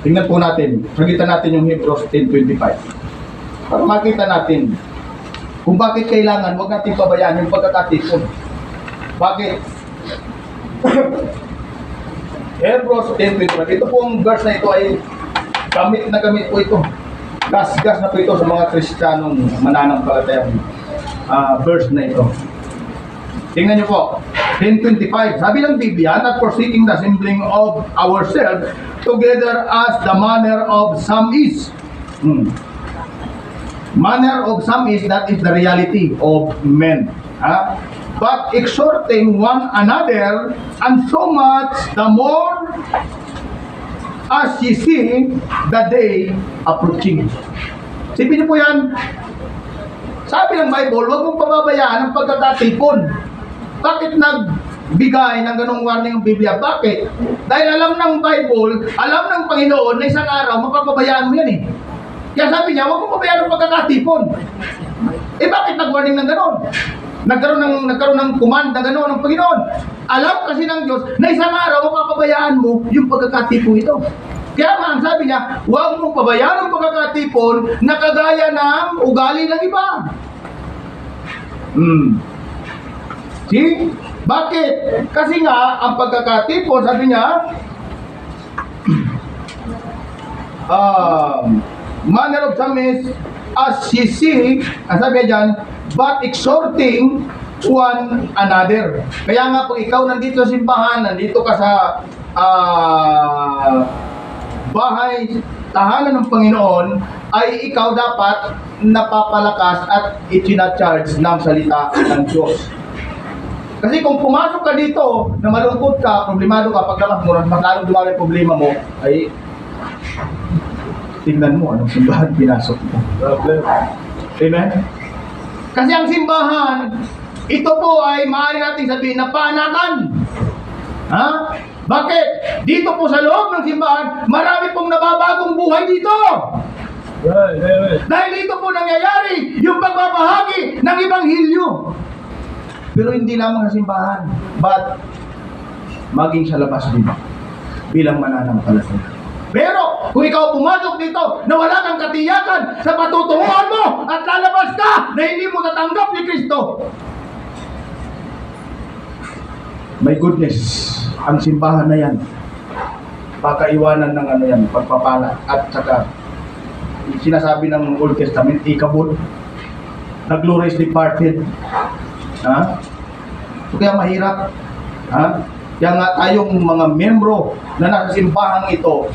Tingnan po natin. Sagitan natin yung Hebrews 10:25. Para makita natin kung bakit kailangan, huwag natin pabayaan yung pagkakatipon. Bakit? Hebrews 10:25. Ito pong verse na ito ay gamit na gamit po ito. Gas na po ito sa mga Kristiyanong mananampalatayang verse na ito. Tingnan niyo po. 10:25. Sabi ng Biblia, not forsaking the assembling of ourselves together as the manner of some is. Manner of some is, that is the reality of men. But exhorting one another, and so much the more as ye see the day approaching. Sipin niyo po yan. Sabi ng Bible, huwag mong pababayaan ang pagkakatipon. Bakit nagbigay ng ganong warning ang Biblia? Bakit? Dahil alam ng Bible, alam ng Panginoon na isang araw, mapapabayaan mo yan eh. Kaya sabi niya, huwag mong pabayaan ang pagkakatipon. Eh bakit nag-warning ng ganon? Nagkaroon ng command na gano'n ng Panginoon. Alam kasi ng Diyos na isang araw mapapabayaan mo yung pagkakatipon ito. Kaya nga ang sabi niya, huwag mong pabayaan ang pagkakatipon na kagaya ng ugali ng iba. See? Bakit? Kasi nga, ang pagkakatipon, sabi niya, manner of some is as ye see, ang sabi niya dyan, but exhorting one another. Kaya nga kung ikaw nandito sa simbahan, nandito ka sa bahay, tahanan ng Panginoon, ay ikaw dapat napapalakas at itinacharge ng salita ng Diyos. Kasi kung pumasok ka dito na malungkot ka, problemado ka, paglamas mo, mas lalong dumami ang problema mo, ay tingnan mo anong simbahan pinasok mo. Amen? Kasi ang simbahan, ito po ay maaari natin sabihin na paanakan. Ha? Bakit? Dito po sa loob ng simbahan, marami pong nababagong buhay dito. Right, amen. Dahil dito po nangyayari yung pagbabahagi ng Ebanghelyo. Pero hindi lamang sa simbahan, but maging sa labas din bilang mananampalataya. Pero kung ikaw pumasok dito na wala kang katiyakan sa patutunguhan mo at lalabas ka na hindi mo tatanggap ni Kristo, My goodness, ang simbahan na yan, baka iwanan ng ano yan, pagpapala. At saka, sinasabi ng Old Testament, ikabul, na glory is departed. Ha? So kaya mahirap. Ha? Kaya nga tayong mga membro na nasa simbahan ito,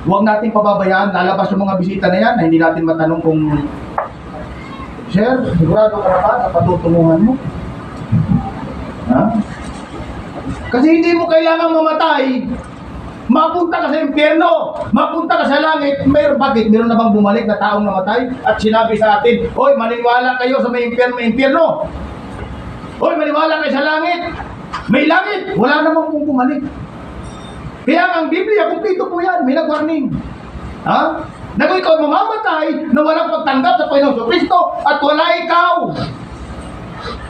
huwag natin pababayaan, lalabas yung mga bisita na yan, na hindi natin matanong kung, Sir, sigurado ka na ba sa patutunguhan mo? Ha? Kasi hindi mo kailangan mamatay, mapunta ka sa impyerno, mapunta ka sa langit. Bakit? Meron na bang bumalik na taong namatay at sinabi sa atin, hoy, maniwala kayo sa may impyerno. Hoy, maniwala kayo sa langit. May langit. Wala namang kung bumalik. Kaya ang Biblia, kumpleto po yan. May nag-warning. Ha? Na kung ikaw mamamatay na walang pagtanggap sa Panginoon Kristo at wala ikaw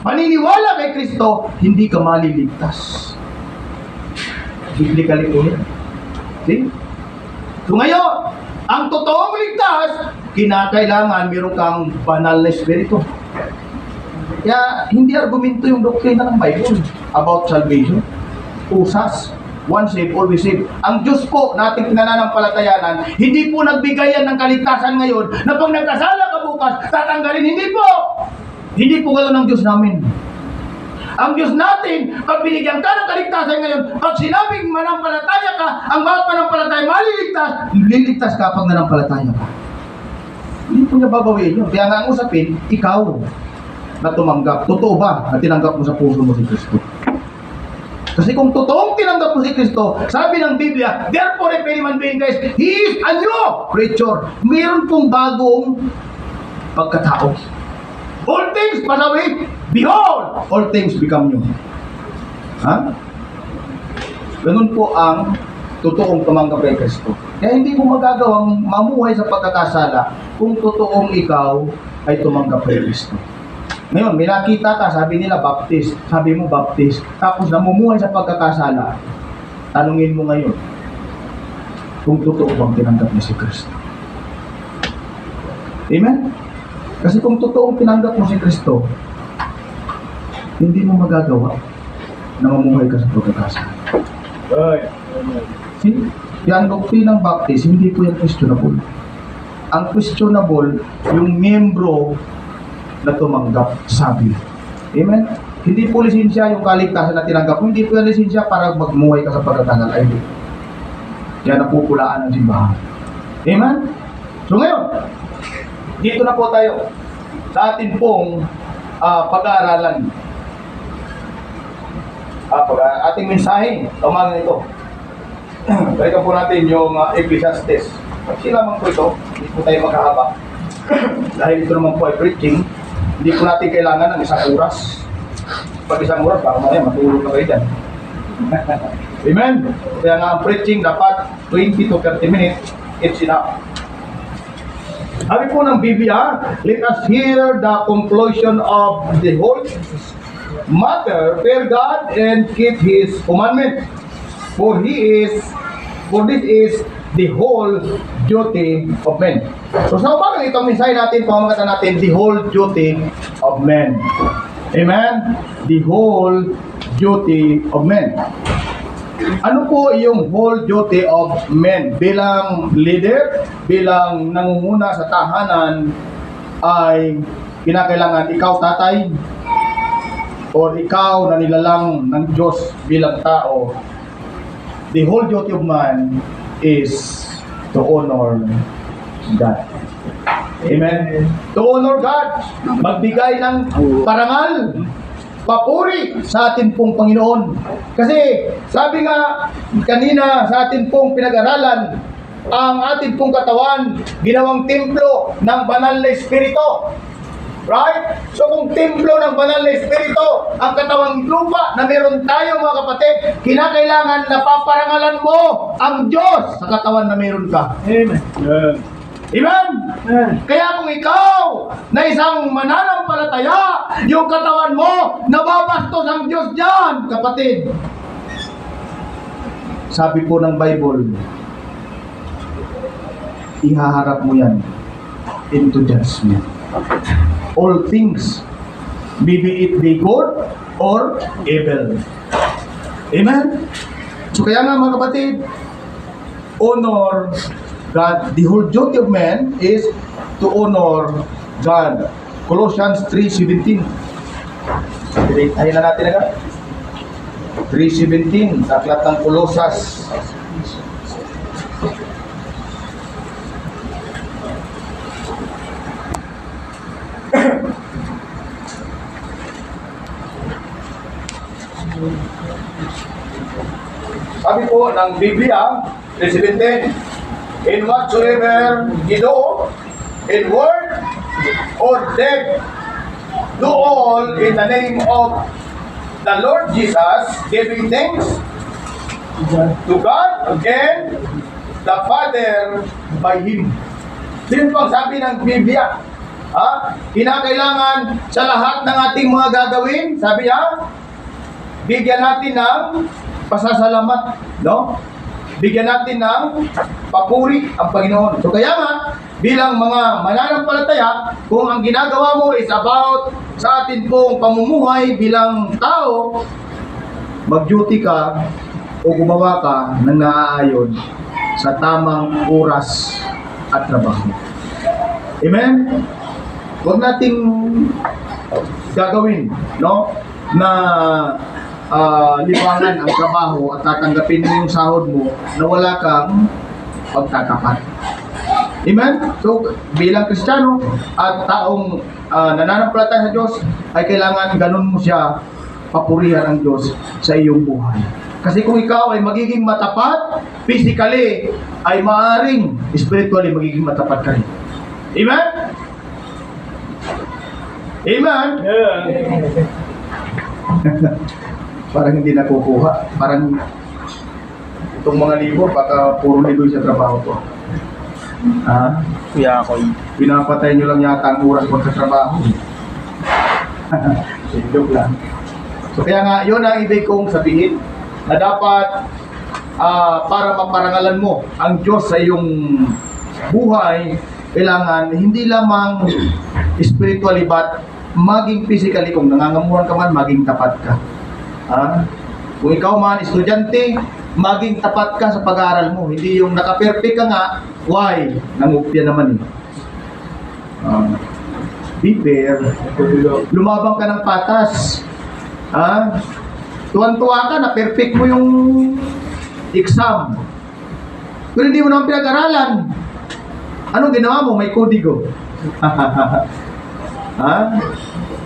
maniniwala kay Kristo, hindi ka maliligtas. Biblically po yan. See? So ngayon, ang totoong ligtas, kinakailangan meron kang banal na espiritu. Kaya hindi argumento yung doktrina ng Bible about salvation. Usas. Once saved, always saved. Ang Diyos po nating pinananampalatayanan, hindi po nagbigay yan ng kaligtasan ngayon na pag nagkasala ka bukas, tatanggalin. Hindi po! Hindi po gano'n ang Diyos namin. Ang Diyos natin, pag binigyan ka ng kaligtasan ngayon, pag sinabing manampalataya ka, ang bawat manampalataya liligtas ka pag nanampalataya ka. Hindi po niya babawiin yun. Kaya nga ang usapin, ikaw na tumanggap. Totoo ba na tinanggap mo sa puso mo si Kristo? Kasi kung totoong tinanggap mo si Kristo, sabi ng Biblia, therefore if any man be in Christ, he is a new creature. Meron pong bagong pagkatao. All things pass away, behold, all things become new. Ha? Ganun po ang totoong tumanggap kay Kristo. Kaya hindi mo magagawang mamuhay sa pagkakasala kung totoong ikaw ay tumanggap kay Kristo. Ngayon, may nakita ka, sabi nila baptist, sabi mo baptist, tapos namumuhay sa pagkakasala, tanungin mo ngayon kung totoo bang tinanggap niya si Kristo. Amen? Kasi kung totoong tinanggap mo si Kristo, hindi mo magagawa na mamuhay ka sa pagkakasala. See? Yan doktrinang baptist, hindi po yan questionable. Ang questionable, yung membro na tumanggap, sabi. Amen? Hindi po lisensya yung kaligtasan na tinanggap mo. Hindi po yan lisensya para magmuhay ka sa pagkakasala. Ay, hindi. Yan ang pupulaan ng simbahan. Amen? So ngayon, dito na po tayo sa atin pong pag-aaralan. Ating mensahe, umaga ito. Balikan po natin yung Ecclesiastes. Kasi lamang po ito, hindi po tayo maghahaba. Dahil ito naman po ay preaching, hindi po natin kailangan ng isang oras. Pag isang oras, baka mamaya matulog na kayo dyan. Amen? Kaya nga ang preaching dapat 20 to 30 minutes, it's enough. Sabi po ng Biblia, let us hear the conclusion of the whole matter, fear God and keep His commandment. For this is the whole duty of men. So sa umaga itong mensahe natin, pamamakatan natin, the whole duty of men. Amen? The whole duty of men. Ano po yung whole duty of men? Bilang leader, bilang nangunguna sa tahanan, ay kinakailangan ikaw tatay, or ikaw na nilalang ng Diyos bilang tao. The whole duty of man is to honor God. Amen? To honor God. Magbigay ng parangal, papuri sa atin pong Panginoon. Kasi sabi nga kanina sa atin pong pinag-aralan, ang atin pong katawan ginawang templo ng banal na Espiritu. Right? So kung templo ng banal na Espiritu, ang katawang lupa na meron tayo mga kapatid, kinakailangan na paparangalan mo ang Diyos sa katawan na meron ka. Amen. Amen? Kaya kung ikaw na isang mananampalataya, yung katawan mo, nababastos ang Diyos dyan, kapatid. Sabi po ng Bible, ihaharap mo yan into judgment. All things, maybe it be good or evil. Amen? So kaya nga mga kapatid, honor God. The whole duty of man is to honor God. Colossians 3:17. Ayun na natin agad. 3:17 sa aklat ng Colosas. Sabi po ng Biblia, 3:17, in whatsoever ye do, in word or deed, do all in the name of the Lord Jesus, giving thanks to God and the Father by Him. Yun po ang sabi ng Biblia. Kinakailangan sa lahat ng ating mga gagawin, sabi niya, bigyan natin ng pasasalamat, no? Bigyan natin ng papuri ang Panginoon. So kaya nga, bilang mga mananampalataya, kung ang ginagawa mo is about sa atin pong pamumuhay bilang tao, mag-duty ka o gumawa ka ng naaayon sa tamang oras at trabaho. Amen? Huwag nating gagawin, no? Na libangan ang trabaho at tatanggapin mo yung sahod mo na wala kang pagtatapat. Amen? So, bilang Kristiyano at taong nananampalataya sa Diyos, ay kailangan ganun mo siya papurihan ang Diyos sa iyong buhay. Kasi kung ikaw ay magiging matapat, physically, ay maaring spiritually magiging matapat ka rin. Amen? Amen? Yeah. Parang hindi nakukuha. Parang itong mga libo, baka puro libo sa trabaho ko. Kuya ako. Pinapatay nyo lang yata ang oras ko sa trabaho. Joke lang. So kaya nga, yun ang ibig kong sabihin na dapat para maparangalan mo ang Diyos sa iyong buhay, kailangan hindi lamang spiritually but maging physically. Kung nangangamuhan ka man, maging tapat ka. Kung ikaw man estudyante, maging tapat ka sa pag-aaral mo. Hindi yung naka-perfect ka nga, why? Nangupya naman eh. Be fair. Lumabang ka ng patas. Tuwan-tuwa ka na perfect mo yung exam. Pero hindi mo naman pinag-aralan. Anong ginawa mo? May kodigo.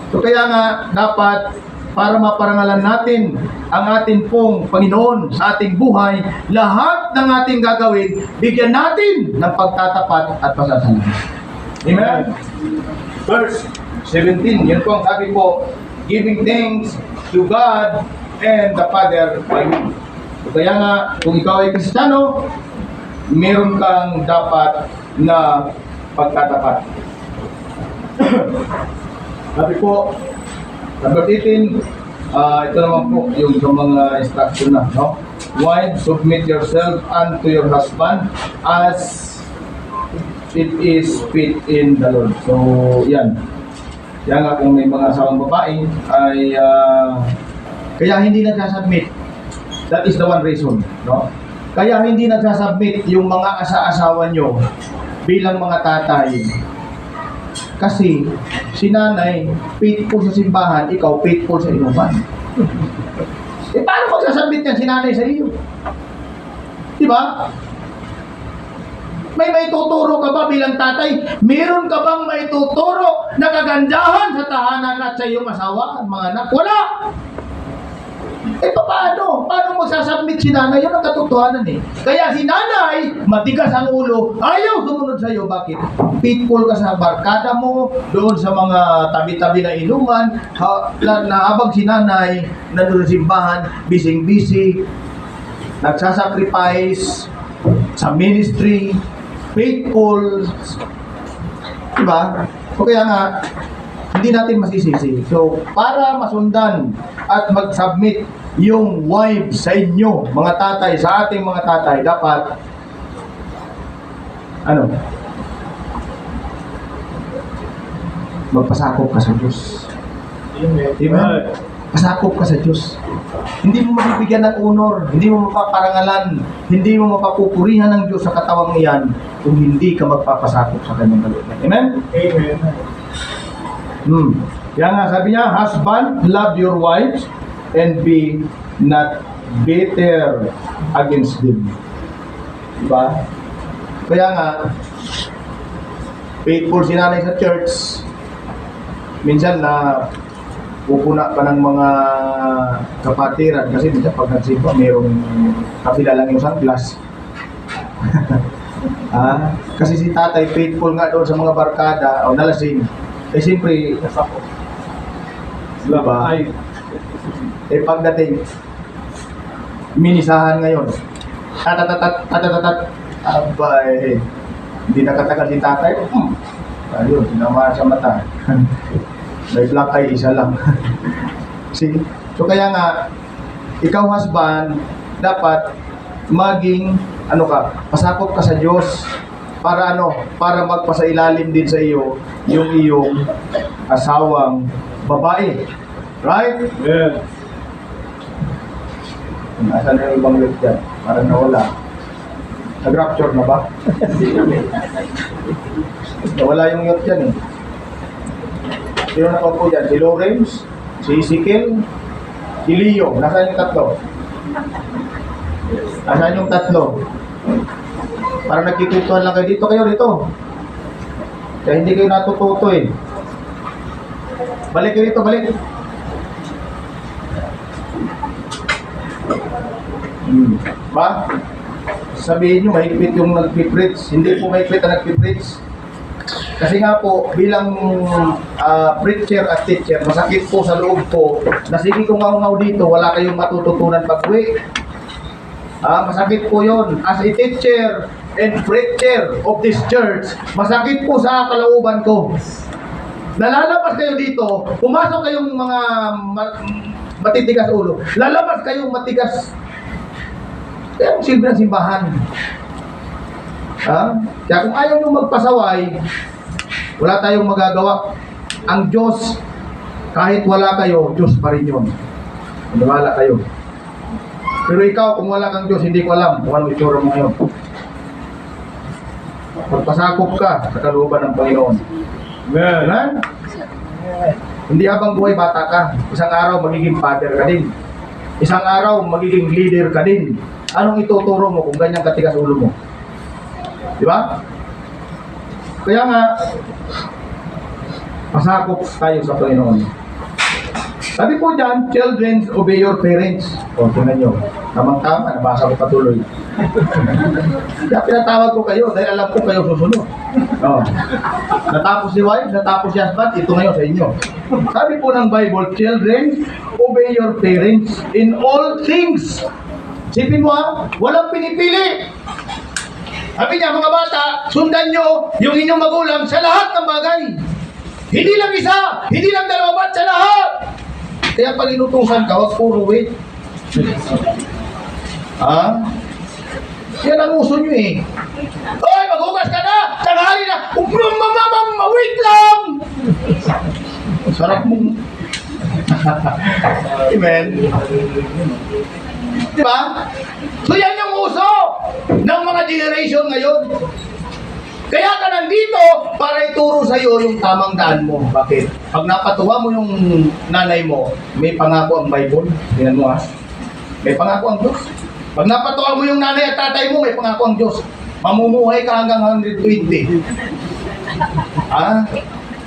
So kaya nga, dapat para maparangalan natin ang ating pong Panginoon sa ating buhay, lahat ng ating gagawin, bigyan natin ng pagtatapat at pasasalamat. Amen? Verse 17, yun po ang sabi po, giving thanks to God and the Father by Him. So kaya nga, kung ikaw ay Kristiyano, meron kang dapat na pagtatapat. Sabi po, number 18, ito naman po yung sa mga instruction na, no? Wives, submit yourself unto your husband as it is fit in the Lord. So, yan. Kaya nga kung may mga asawang babae ay kaya hindi nagsasubmit. That is the one reason, no? Kaya hindi nagsasubmit yung mga asa-asawa nyo bilang mga tatay. Kasi si nanay, faithful sa simbahan, ikaw faithful sa inuman. Paano magsasubmit yan si nanay sa iyo? Diba? May tuturo ka ba bilang tatay? Meron ka bang may tuturo na kagandahan sa tahanan at sa iyong asawa, mga anak? Wala! Paano? Paano magsasubmit si nanay? Yun ang katotohanan eh. Kaya si nanay, matigas ang ulo, ayaw sumunod sa iyo. Bakit? Faithful ka sa barkada mo, doon sa mga tabi-tabi na inuman, na habang si nanay nandun sa simbahan, busy-busy, nagsasacrifice sa ministry, faithful. Diba? O kaya nga, hindi natin masisisi. So, para masundan at mag-submit yung wives sa inyo, mga tatay, sa ating mga tatay, dapat magpasakop ka sa Diyos. Amen. Amen? pasakop ka sa Diyos. Hindi mo mabibigyan ng honor, hindi mo mapaparangalan, hindi mo mapapupurihan ng Diyos sa katawang iyan kung hindi ka magpapasakop sa kanyang kalooban. Amen? Amen. Kaya nga sabi niya, husband, love your wives and be not bitter against them. Diba? Kaya nga, faithful si nanay sa church. Minsan na pupuna pa ng mga kapatiran kasi minsan pag nagsimba mayroong kapila lang yung sunglass. Kasi si tatay faithful nga doon sa mga barkada o nalasing. Eh siyempre, diba? Eh pagdating, minisahan ngayon. Tatatatat. Abay, hindi nakatagal si tatay. Ayun, sinama sa mata. May black eye, isa lang. See? So kaya nga, ikaw husband, dapat maging, pasakop ka sa Diyos. Para para magpasailalim din sa iyo yung iyong asawang babae. Right? Yeah. Nasaan na yung ibang word dyan? Parang nawala. Nag-rapture na ba? Nawala yung word dyan eh. Sino na po dyan? Si Lawrence, si Ezekiel, si Leo. Nasaan yung tatlo? Nasaan yung tatlo? Parang nagkikwentuhan lang kayo. Dito kayo, dito. Kaya hindi kayo natututo eh. Balik kayo dito, balik. Ba? Sabihin nyo, mahigpit yung nagpipreach. Hindi po mahigpit ang nagpipreach. Kasi nga po, bilang preacher at teacher, masakit po sa loob ko na sige kung ngaw dito, wala kayong matututunan pag-uwi. Masakit po yon. As a teacher and preacher of this church, masakit po sa kalooban ko. Nalalabas kayo dito, pumasok kayong mga matitigas ulo. Lalabas kayong matigas. Kaya ang silbi ng simbahan. Kaya kung ayaw nyo magpasaway, wala tayong magagawa. Ang Diyos, kahit wala kayo, Diyos pa rin yun. Wala kayo. Pero ikaw, kung wala kang Diyos, hindi ko alam kung anong itsura mo ngayon. Magpasakop ka sa kalooban ng Panginoon. Amen? Hindi habang buhay bata ka. Isang araw magiging father ka din. Isang araw magiging leader ka din. Anong ituturo mo kung ganyang katigas ulo mo? Di ba? Kaya nga, pasakop tayo sa Panginoon. Sabi po dyan, children, obey your parents. O, tingnan nyo. Tamang-tama, nabasa ko patuloy. Kaya pinatawag ko kayo dahil alam ko kayo susunod. Natapos si wife, natapos si husband, ito ngayon sa inyo. Sabi po ng Bible, children, obey your parents in all things. Sipin mo walang pinipili. Sabi niya, mga bata, sundan nyo yung inyong magulang sa lahat ng bagay. Hindi lang isa, hindi lang dalawa, ba't sa lahat? Kaya pag inutusan ka, huwag puro wait. Yan ang uso nyo eh. Hoy, maghugas ka na! Tanghali na! Wait lang! Sarap mong... Amen. Diba? So yan yung uso ng mga generation ngayon. Kaya ka nandito para ituro sa iyo yung tamang daan mo. Bakit? Pag napatuwa mo yung nanay mo, may pangako ang Bible. Tingnan mo may pangako ang Diyos. Pag napatuwa mo yung nanay at tatay mo, may pangako ang Diyos. Mamumuhay ka hanggang 120.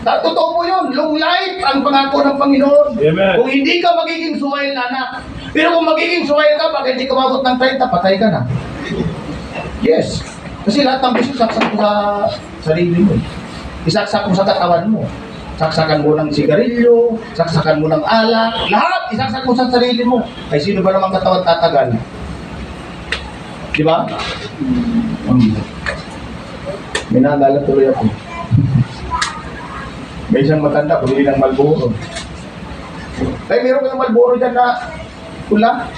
Totoo mo yun. Long life ang pangako ng Panginoon. Amen. Kung hindi ka magiging suwail na anak. Pero kung magiging suwail ka, bakit hindi ka mabot ng 30, patay ka na. Yes. Kasi lahat ng bisyo, saksak mo sa sarili mo. Isaksak mo sa katawan mo. Saksakan mo ng sigarilyo, saksakan mo ng alak, lahat isaksak mo sa sarili mo. Ay sino ba naman katawan tatagal? Di ba? May naalala tuloy ako. May isang matanda, pumili ng Marlboro. Ay, meron kayong Marlboro dyan na pula.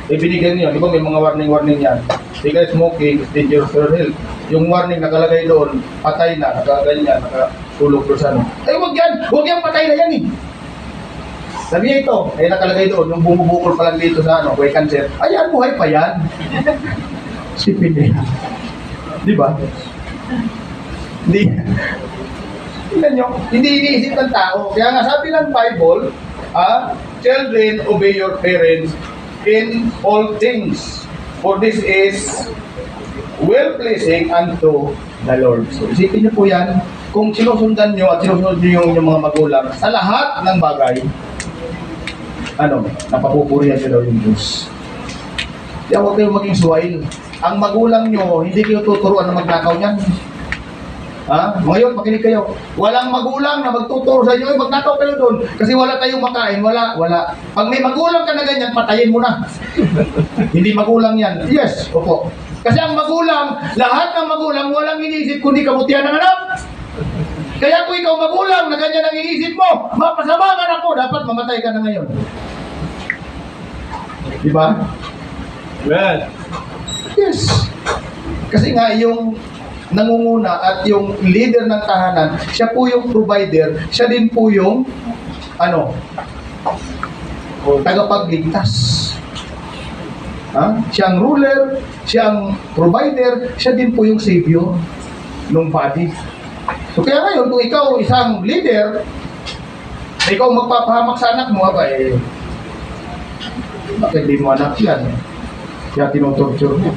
Ibinigay niyo, di ba may mga warning yan. Cigarette smoking is dangerous for health. Yung warning nakalagay doon, patay na, nakaganyan, nakatulog doon sa ano. Ay, wag yan patay na yan eh. Sabi niya ito, eh nakalagay doon, yung bumubukol pa lang dito sa ano, kay cancer. Ayan, buhay pa yan. Sipin niya. Di ba? Hindi. Tingnan nyo, hindi iniisip ng tao. Kaya nga sabi ng Bible, children, obey your parents in all things. For this is well-pleasing unto the Lord. So, isipin niyo po yan, kung sinusundan niyo at sinusunod niyo yung inyong mga magulang sa lahat ng bagay, napapupurihan niyo daw yung Diyos. Kaya huwag kayong maging suwail. Ang magulang niyo, hindi kayo tuturuan na magnakaw niyan. Ngayon, makinig kayo. Walang magulang na magtuturo sa inyo, magnakaw kayo doon. Kasi wala tayong makain, wala. Pag may magulang ka na ganyan, patayin mo na. Hindi magulang yan. Yes, opo. Kasi ang magulang, lahat ng magulang, walang iniisip kundi kabutihan ng anak. Kaya kung ikaw magulang na ganyan ang iniisip mo, mapasama ang anak mo, dapat mamatay ka na ngayon. Diba? Well, Yes. Kasi nga, yung nangunguna at yung leader ng tahanan, siya po yung provider, siya din po yung tagapagligtas. Siya ang ruler, siya ang provider, siya din po yung savior ng body. So kaya ngayon, kung ikaw isang leader, ikaw magpapahamak sa anak mo, bakit di mo anak yan? Kaya tinutorture mo.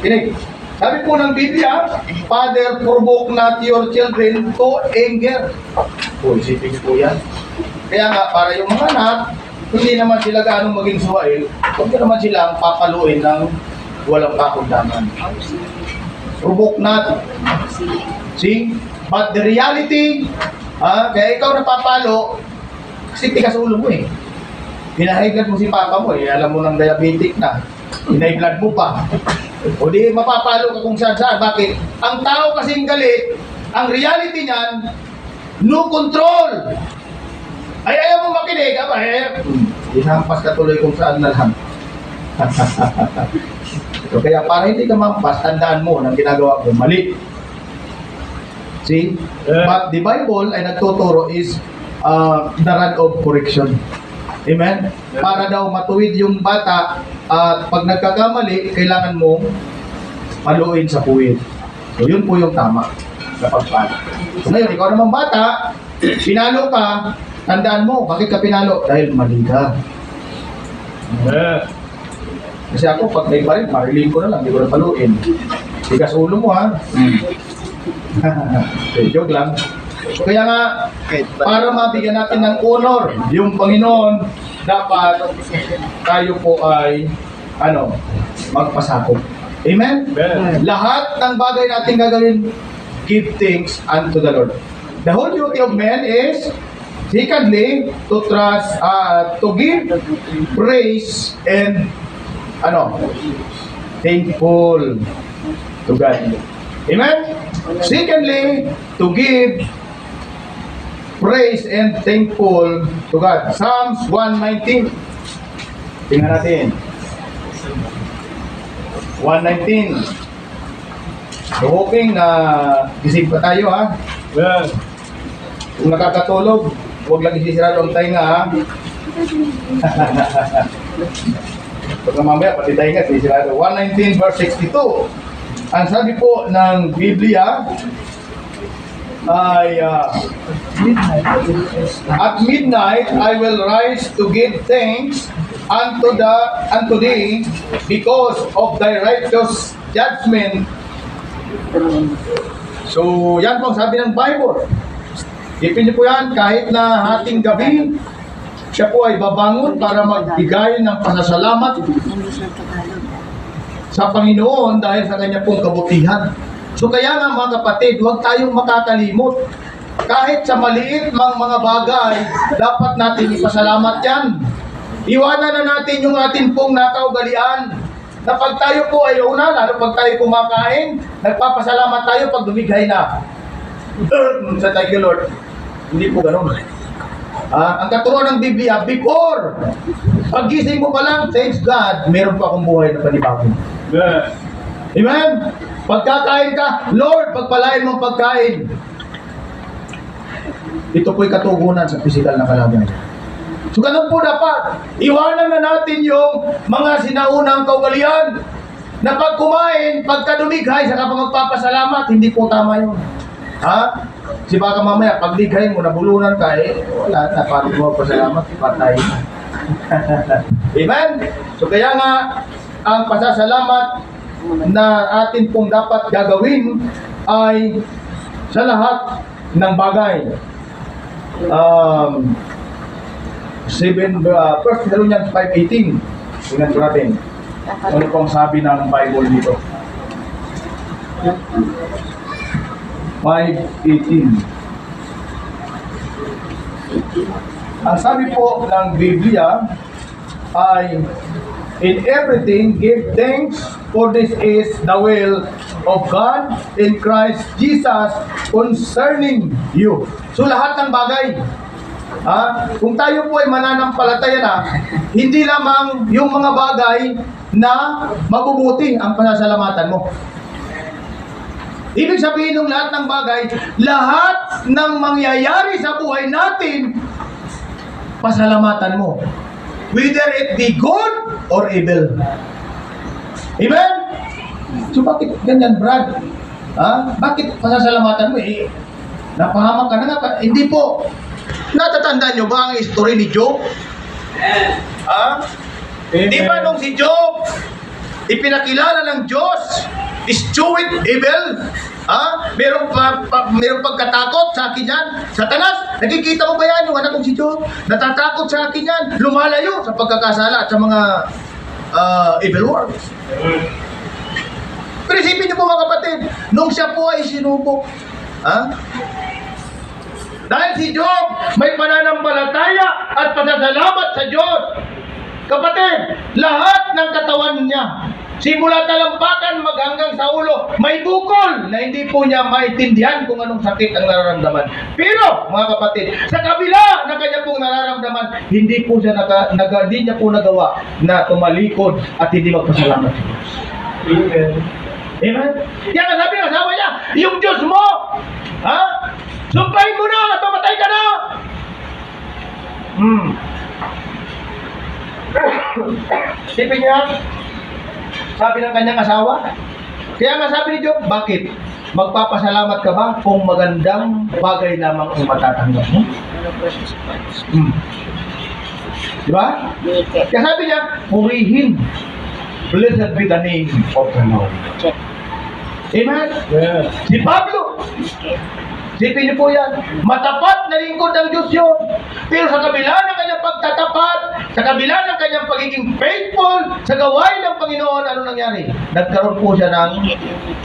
Kinig. Sabi po ng Biblia, Father, provoke not your children to anger. Isipin po yan. Kaya nga, para yung mga anak, hindi naman sila gaano maging suwail, huwag naman silang papaluin ng walang kakundangan. Provoke not. See? But the reality, kaya ikaw napapalo, kasi tigas ulo mo eh. Hinahiglad mo si papa mo eh, alam mo ng diabetic na. Hinahiglad mo pa. O di mapapalo ka kung saan saan. Bakit? Ang tao kasing galit, ang reality niyan, no control. Ay, ayaw mo makinig, hinampas ka tuloy kung saan na lang. So, kaya para hindi ka mampas, tandaan mo ng ginagawa ko, mali. See? But the Bible ay nagtuturo is the rod of correction. Amen? Para daw matuwid yung bata at pag nagkakamali, kailangan mong paluin sa puwid. So, yun po yung tama sa pagpalo. So, ngayon, ikaw naman bata, pinalo ka, tandaan mo, bakit ka pinalo? Dahil mali ka. Kasi ako, pag may baril, marilin ko na lang, hindi ko na paluin. Tigas ulo mo, ha? Joke lang. Kaya nga, para mabigyan natin ng honor yung Panginoon, dapat tayo po ay magpasakop. Amen? Lahat ng bagay natin gagawin, give thanks unto the Lord. The whole duty of man is, secondly, to trust, to give praise and thankful to God. Amen? Secondly, to give praise and thankful to God. Psalms 119. Tingnan natin. 119. So, hoping na gising pa tayo, ha? Kung nakakatulog, huwag lang isisirado ang tainga, ha? Pag mamaya, pati tainga, isisirado. 119 verse 62. Ang sabi po ng Biblia ay at midnight I will rise to give thanks unto thee because of thy righteous judgment. So yan po sabi ng Bible. Ipin niyo po yan, kahit na hating gabi, siya po ay babangon para magbigay ng pasasalamat sa Panginoon dahil sa kanya pong kabutihan. So kaya nga mga kapatid, huwag tayong makakalimot. Kahit sa maliit mang mga bagay, dapat natin ipasalamat yan. Iwanan na natin yung ating pong nakaugalian. Na pag tayo po ay una, lalo pag tayo kumakain, nagpapasalamat tayo pag dumighay na. Sa thank you Lord. Hindi po ganun. Ang katuruan ng Biblia, before, paggising mo pa lang, thanks God, meron pa akong buhay na panibago. Amen? Pagkakain ka, Lord, pagpalain mong pagkain. ito po'y katugunan sa physical na kalagayan. So ganun po dapat. Iwanan na natin yung mga sinaunang kaugalian na pag kumain, pagkadumighay, saka pa magpapasalamat, hindi po tama yun. Ha? Kasi baka mamaya, pag lighay mo, nabulunan ka, wala na, paano mo magpasalamat, patay. Amen? So kaya nga, ang pasasalamat na atin pong dapat gagawin ay sa lahat ng bagay. 1 Thessalonians 5:18. Tingnan ko natin. Ano pong sabi ng Bible dito? 5:18. Ang sabi po ng Biblia ay, in everything give thanks, for this is the will of God in Christ Jesus concerning you. So lahat ng bagay, kung tayo po ay mananampalataya na, hindi lamang yung mga bagay na mabubuti ang pasasalamatan mo. Ibig sabihin ng lahat ng bagay, lahat ng mangyayari sa buhay natin, pasalamatan mo. Whether it be good or evil. Amen? So bakit ganyan, Brad? Bakit pasasalamatan mo? Napahamak ka na nga. Hindi po. Natatandaan nyo ba ang history ni Job? Di ba nung si Job, ipinakilala ng Diyos, eschewed evil? Merong pagkatakot sa akin yan. Satanas, nakikita mo ba yan yung anak kong si Job? Natatakot sa akin yan. Lumalayo sa pagkakasala at sa mga evil works. Pero isipin niyo po mga kapatid, nung siya po ay sinubok, dahil si Job may pananampalataya at pasasalamat sa Diyos. Kapatid, lahat ng katawan niya, simula talampakan hanggang sa ulo, may bukol na hindi po niya maintindihan kung anong sakit ang nararamdaman. Pero, mga kapatid, sa kabila ng kanya pong nararamdaman, hindi po siya hindi niya po nagawa na tumalikod at hindi magpasalamat sa Diyos. Amen. Amen? Kaya sabi ng asawa niya, yung Diyos mo, sumpahin mo na at mamatay ka na! Sipin niya, sabi ng kanyang asawa, kaya nga sabi ni Job, bakit? Magpapasalamat ka ba kung magandang bagay lamang ang matatanggap mo? Di ba? Kaya sabi niya, purihin. Blessed be the name of the Lord. Amen? Yeah. Si Pablo, sipin niyo po yan, matapat na lingkod ng Diyos yun. Pero sa kabila ng kanyang pagtatapat, sa kabila ng kanyang pagiging faithful sa gawain ng Panginoon, ano nangyari? Nagkaroon po siya ng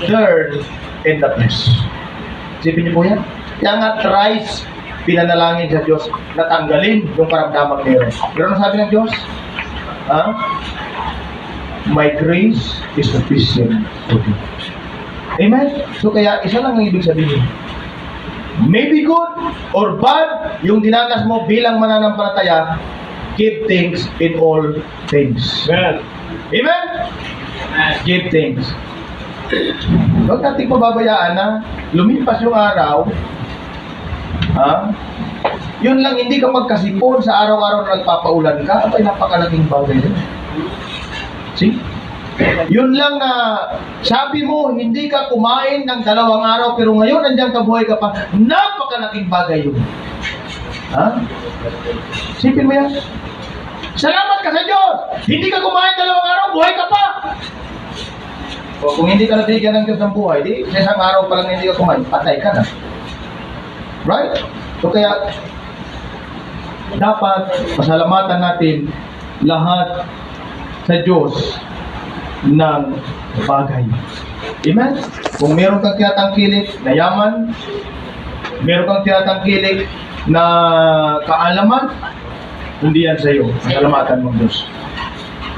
third in the flesh. Sipin niyo po yan. Kaya nga thrice pinanalangin sa Diyos na tanggalin yung karamdaman meron. Pero ano sabi ng Diyos? My grace is sufficient for you. Amen? So kaya isa lang ang ibig sabihin. Maybe good or bad, yung dinanas mo bilang mananampalataya, give thanks in all things. Amen. Amen? Give thanks. Huwag natin pababayaan na lumipas yung araw, yun lang hindi ka magkasipon sa araw-araw na nagpapaulan ka, ay napakalaking bagay yun. See? Yun lang na sabi mo, hindi ka kumain ng 2 araw, pero ngayon nandiyan ka, buhay ka pa. Napakalaking bagay yun. Sipin mo yan. Salamat ka sa Diyos. Hindi ka kumain 2 araw, buhay ka pa. O kung hindi ka nabigyan ng Diyos ng buhay, di, sa isang araw pa lang hindi ka kumain, patay ka na. Right? So kaya, dapat pasalamatan natin lahat sa Diyos ng bagay. Amen? Kung meron kang tinatangkilik na yaman, meron kang tinatangkilik na kaalaman, hindi yan sa iyo. Pasalamatan mo Diyos.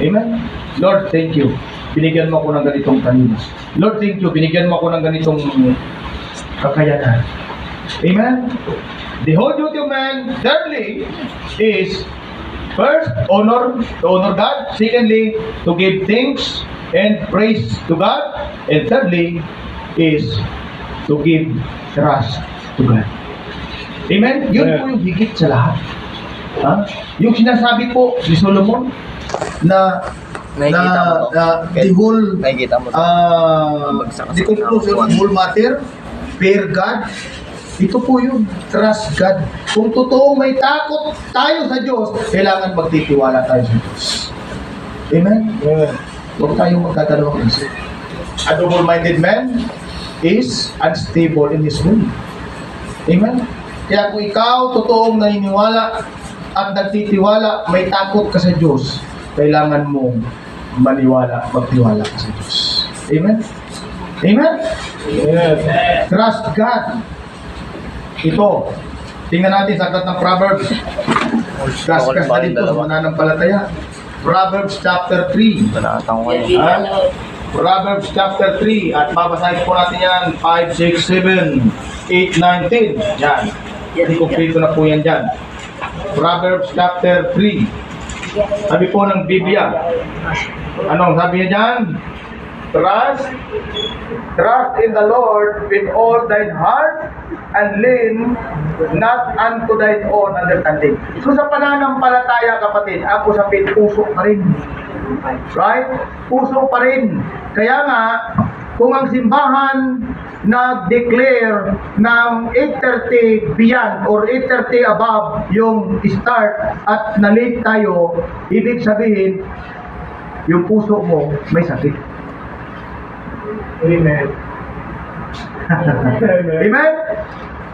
Amen? Lord, thank you. Binigyan mo ako ng ganitong kanina. Lord, thank you. Binigyan mo ako ng ganitong kakayanan. Amen? The whole duty of man, thirdly, is first, to honor God. Secondly, to give thanks and praise to God. And thirdly, is to give trust to God. Amen? Yun po yung higit sa lahat. Ha? Yung sinasabi po ni Solomon na Nakikita mo to? the whole Nakikita mo to? the conclusion of whole matter, fear God. Ito po yun, trust God. Kung totoo may takot tayo sa Diyos, kailangan magtitiwala tayo sa Diyos. Amen? Amen. Huwag tayong magkadalawang isip. A double-minded man is unstable in his way. Amen? Kaya kung ikaw totoong naniniwala at nagtitiwala, may takot ka sa Diyos, kailangan mong magtiwala ka sa Diyos. Amen? Amen? Amen. Trust God. Ito, tingnan natin sa aklat ng Proverbs. Kaskas na dito sa mananampalataya. Proverbs chapter 3. Banatang ko yun. Ha? Proverbs chapter 3 at babasahin po natin yan 5, 6, 7, 8, 9, 10. Yan. Kumpleto na po yan dyan. Proverbs chapter 3. Sabi po ng Biblia. Anong sabi niya dyan? Trust in the Lord with all thine heart and lean not unto thine own understanding. So sa pananampalataya, kapatid, ang usapin, puso pa rin. Right? Puso pa rin. Kaya nga, kung ang simbahan nag-declare ng 8:30 beyond or 8:30 above yung start at na-late tayo, ibig sabihin, yung puso mo may sakit. Amen. Amen?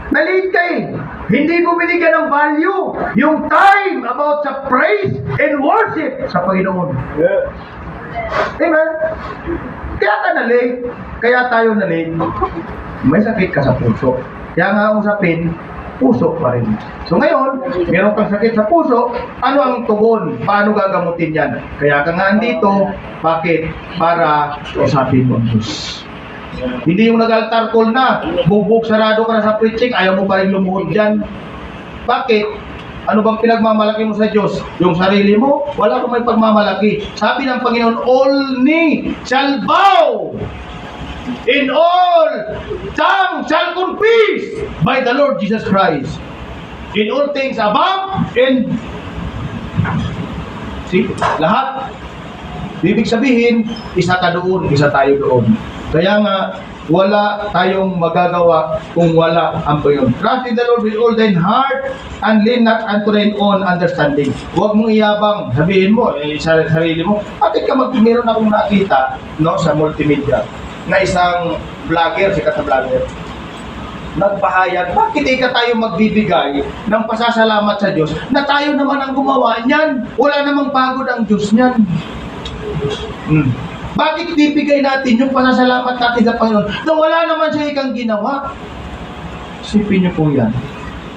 Na-late ka eh. Hindi mo binigyan ng value yung time about sa praise and worship sa Panginoon. Yeah. Amen? Kaya ka na-late, kaya tayo na-late, may sakit ka sa puso. Kaya nga ang usapin, puso pa rin. So ngayon, meron kang sakit sa puso, ano ang tugon? Paano gagamutin yan? Kaya ka nga andito, bakit? Para usapin mo ang Diyos. Hindi yung nag-altar call na, bubog sarado ka na sa preaching, ayaw mo pa rin lumuhod dyan. Bakit? Ano bang pinagmamalaki mo sa Diyos? Yung sarili mo? Wala kang may pagmamalaki. Sabi ng Panginoon, all knee shall bow, in all tongue shall confess by the Lord Jesus Christ. In all things above and see, lahat. Ibig sabihin, isa ka doon, isa tayo doon. Kaya nga, wala tayong magagawa kung wala ang Panginoon. Trust in the Lord with all thine heart and lean not unto thine own understanding. Huwag mong iyabang. Sabihin mo, sa sarili mo, bakit ka meron akong nakita no, sa multimedia na isang vlogger, sikat na vlogger, nagpahayag, bakit ka tayo magbibigay ng pasasalamat sa Diyos na tayo naman ang gumawa niyan? Wala namang pagod ang Diyos niyan. Bakit bibigay natin yung pasasalamat natin sa Panginoon na wala naman siya ikang ginawa? Isipin niyo po yan.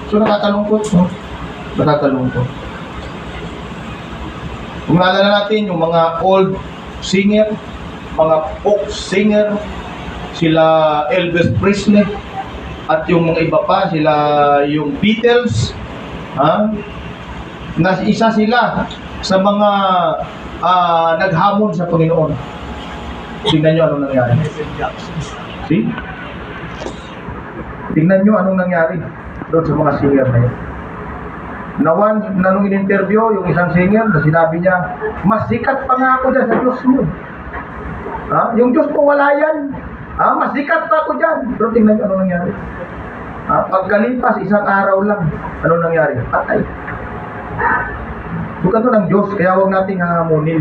So nakakalungkot, no? Nakakalungkot. Kung naalala natin yung mga old singer, mga folk singer, sila Elvis Presley, at yung mga iba pa, sila yung Beatles, na isa sila sa mga naghamon sa Panginoon. Tingnan nyo anong nangyari. See? Tingnan nyo anong nangyari doon sa mga singer na yun. Nung in-interview yung isang singer na sinabi niya, mas sikat pa nga ako dyan sa Diyos mo. Yung Diyos ko wala yan. Mas sikat pa ako dyan. Pero tingnan nyo anong nangyari. Pagkalipas isang araw lang, anong nangyari? Patay. Bukan to ng Diyos, kaya huwag nating hahamunin.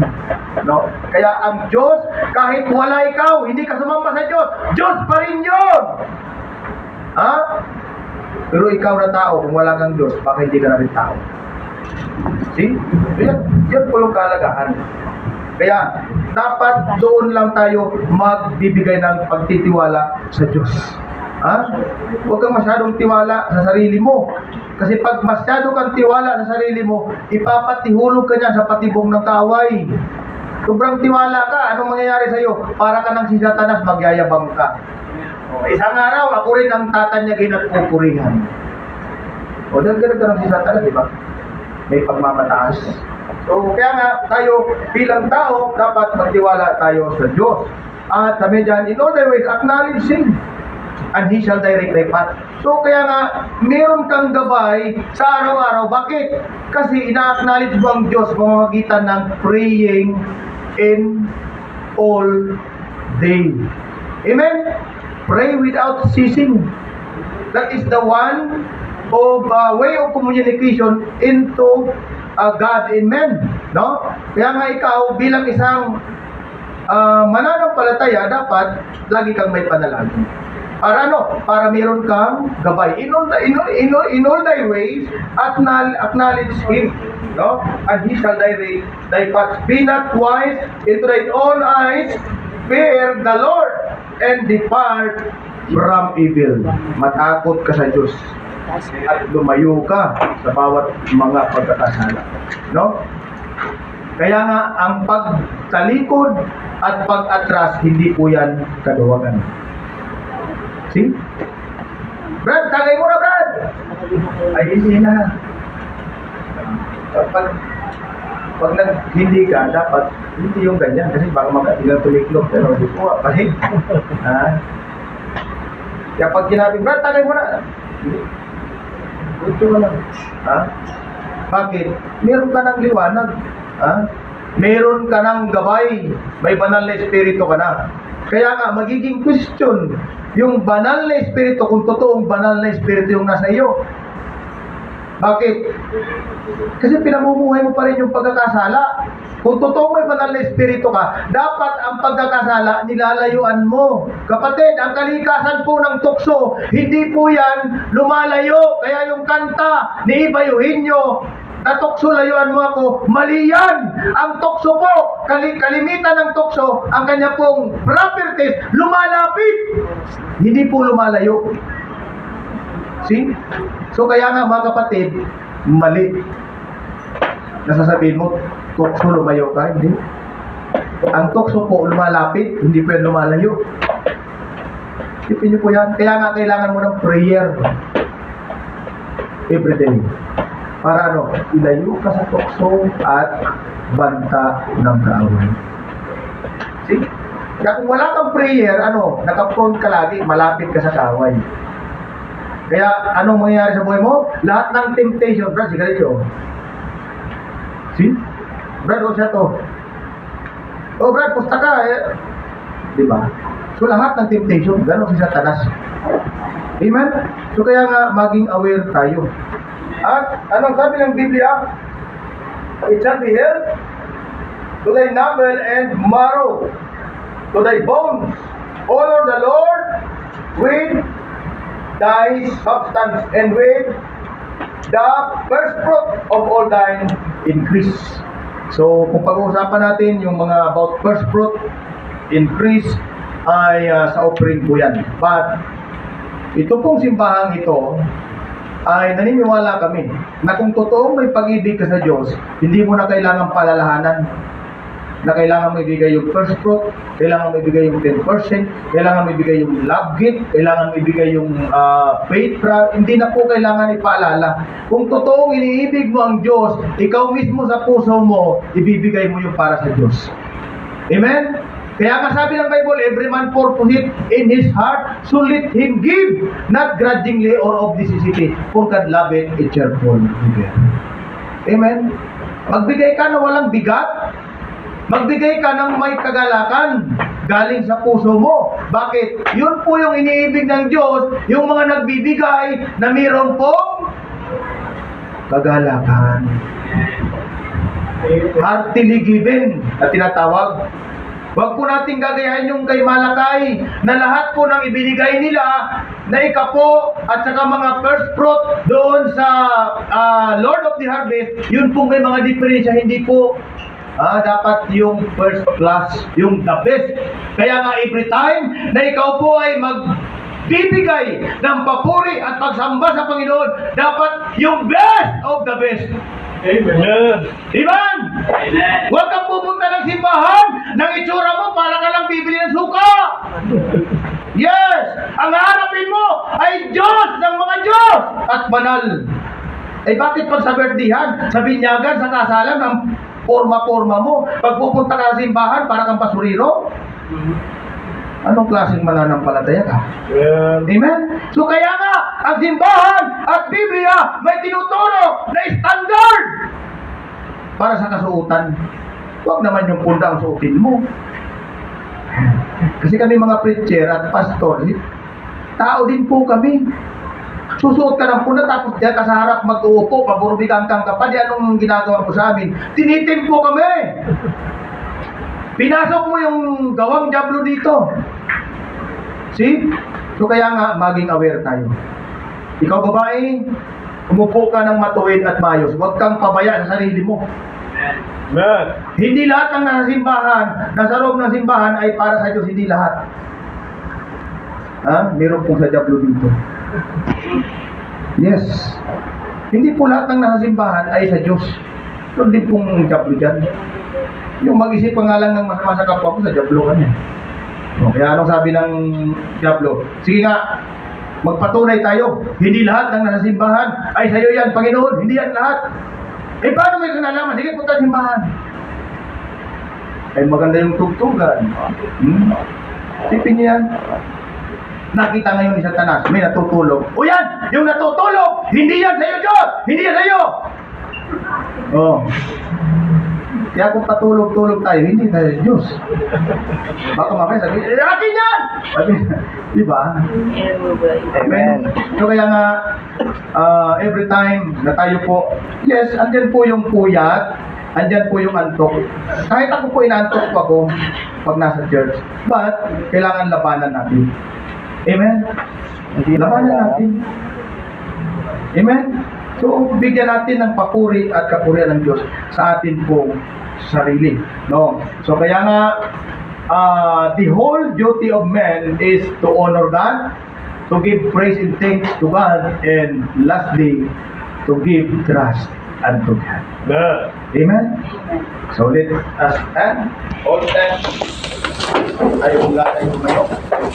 No? Kaya ang Diyos, kahit wala ikaw, hindi ka sumamba sa Diyos, Diyos pa rin yun! Pero ikaw na tao, kung wala kang Diyos, baka hindi ka na rin tao. See? Yan po yung kalagahan. Kaya, dapat doon lang tayo magbibigay ng pagtitiwala sa Diyos. Huwag kang masyadong tiwala sa sarili mo. Kasi pag masyado kang tiwala sa sarili mo, ipapatihulog ka niya sa patibong ng kaaway. Sobrang tiwala ka, anong mangyayari sa iyo? Para ka ng si Satanas, magyayabang ka. Isang araw, ako rin ang tatanyagin at pupurihan. O, dahil ganun ka ng si Satanas, di ba? May pagmamataas. So, kaya nga, tayo bilang tao, dapat magtiwala tayo sa Diyos. At sabi dyan, in all their ways, acknowledge Him. and He shall direct thy path. So kaya nga, meron kang gabay sa araw-araw. Bakit? Kasi ina-acknowledge mo ang Diyos pamamagitan ng praying in all day. Amen? Pray without ceasing. That is the one of way of communication into God and men. No? Kaya nga ikaw bilang isang mananampalataya, dapat lagi kang may panalangin. Para ano? Para meron kang gabay. In all thy ways, acknowledge Him. No? And He shall direct thy paths. Be not wise into thine own eyes, fear the Lord, and depart from evil. Matakot ka sa Diyos at lumayo ka sa bawat mga pagkakasala. No? Kaya nga, ang pagtalikod at pag-atras, hindi po yan kaduwagan. See? Brad, tagay mo na, Brad! Ay, hindi na. Pag hindi ka, dapat hindi yung ganyan. Kasi baka makatilang tuliklog. Pero hindi po, kasi. Kaya pag sinabi, Brad, tagay mo na. Ito mo lang. Bakit? Meron ka ng liwanag. Meron ka ng gabay, may banal na espiritu ka na. Kaya nga, magiging question, yung banal na espiritu, kung totoong banal na espiritu yung nasa iyo. Bakit? Kasi pinamumuhay mo pa rin yung pagkakasala. Kung totoong may banal na espiritu ka, dapat ang pagkakasala nilalayuan mo. Kapatid, ang kalikasan po ng tukso, hindi po yan lumalayo. Kaya yung kanta ni Iba Eugenio, na tukso layuan mo ako, mali yan. Ang tukso po, kalimitan ng tukso, ang kanya pong properties, lumalapit. Hindi po lumalayo. See? So kaya nga mga kapatid, mali. Nasasabihin mo, tukso lumayo ka, hindi. Ang tukso po lumalapit, hindi po yan lumalayo. Isipin niyo po yan. Kaya nga kailangan mo ng prayer every day. Para ano, ilayo ka sa tukso at banta ng kaaway. See? Kaya kung wala kang prayer, nakaprone ka lagi, malapit ka sa kaaway. Kaya anong mangyayari sa buhay mo? Lahat ng temptation, Brad, sigarilyo. See? Brad, o siya to. Oh, Brad, pusta ka eh. Diba? So lahat ng temptation, gano'n si Satanas. Amen? So kaya nga, maging aware tayo. At anong sabi ng Biblia? It shall be health to thy navel and marrow, to thy bones. Honor the Lord with thy substance and with the first fruit of all thine increase. So kung pag-uusapan natin yung mga about first fruit increase ay sa offering po yan. But ito pong simbahang ito ay naniniwala kami na kung totoong may pag-ibig ka sa Diyos, hindi mo na kailangan palalahanan na kailangan mo ibigay yung first fruit, kailangan mo ibigay yung 10%, kailangan mo ibigay yung love gift, kailangan mo ibigay yung faith trial, hindi na po kailangan ipaalala. Kung totoong iniibig mo ang Diyos, ikaw mismo sa puso mo, ibibigay mo yung para sa Diyos. Amen? Kaya nga sabi ng Bible, every man purpose it in his heart, so let him give, not grudgingly or of necessity, for God loveth a cheerful giver. Amen? Magbigay ka na walang bigat, magbigay ka ng may kagalakan, galing sa puso mo. Bakit? Yun po yung iniibig ng Diyos, yung mga nagbibigay na mayroon pong kagalakan. Heartily given na tinatawag. Huwag po natin gagayahin yung kay Malakay na lahat po ng ibinigay nila na ikapo at saka mga first fruit doon sa Lord of the Harvest, yun po may mga diferensya, hindi po dapat yung first class, yung the best. Kaya nga every time na ikaw po ay magbibigay ng papuri at pagsamba sa Panginoon, dapat yung best of the best. Amen. Amen! Amen. Huwag kang pupunta ng simbahan ng itsura mo para ka lang bibili ng suka. Yes! Ang harapin mo ay Diyos ng mga Diyos at banal. Eh bakit pag sa birthdayan, sa binyagan, sa kasalan, ang forma-forma mo, pag pupunta ka sa simbahan para kang pasuriro? Anong klaseng mananampalataya ka? Well, Amen? So kaya nga, ang simbahan at Biblia may tinuturo na standard para sa kasuotan. Huwag naman yung punda ang suotin mo. Kasi kami mga preacher at pastor, tao din po kami. Susuot ka ng punda tapos diyan ka sa harap mag-uupo, paburubigang kang kapal, anong ginagawa mo sa amin? Tinitim po kami! Pinasok mo yung gawang diablo dito. See? So kaya nga, maging aware tayo. Ikaw babae, umupo ka ng matuwid at maayos. Huwag kang pabaya sa sarili mo. amen. Hindi lahat ng nasa simbahan, nasa loob ng simbahan ay para sa Diyos, hindi lahat. Ha? Meron pong sa diablo dito. Yes. Hindi po lahat ng nasa simbahan ay sa Diyos. Meron din pong diablo dyan. Yung mag-isip pa nga lang ng masama sa kapwa ko, sa diablo ka niya. O, kaya anong sabi ng diablo? Sige nga, magpatunay tayo. Hindi lahat ng nasa simbahan ay sa iyo yan, Panginoon. Hindi yan lahat. Eh, paano may kanalaman? Sige, punta sa simbahan. Ay, maganda yung tugtugan. Sipin niyo yan. Nakita ngayon ni Satanas, may natutulog. O yan! Yung natutulog! Hindi yan sa iyo, Diyos! Hindi yan sa iyo! Oh. Kaya kung patulog-tulog tayo, hindi tayo Diyos. Baka mamaya sabi, akin yan! Sabi, di ba? Amen. So kaya nga, every time na tayo po, yes, andyan po yung puyat, andyan po yung antok. Kahit ako po inantok po ako pag nasa church. But, kailangan labanan natin. Amen? Labanan natin. Amen? So, bigyan natin ng papuri at kapurihan ng Diyos sa atin pong sarili. No? So, kaya nga, the whole duty of man is to honor God, to give praise and thanks to God, and lastly, to give trust unto God. Amen. Amen? So, let us stand. All stand. Ayaw nga tayo tumayo.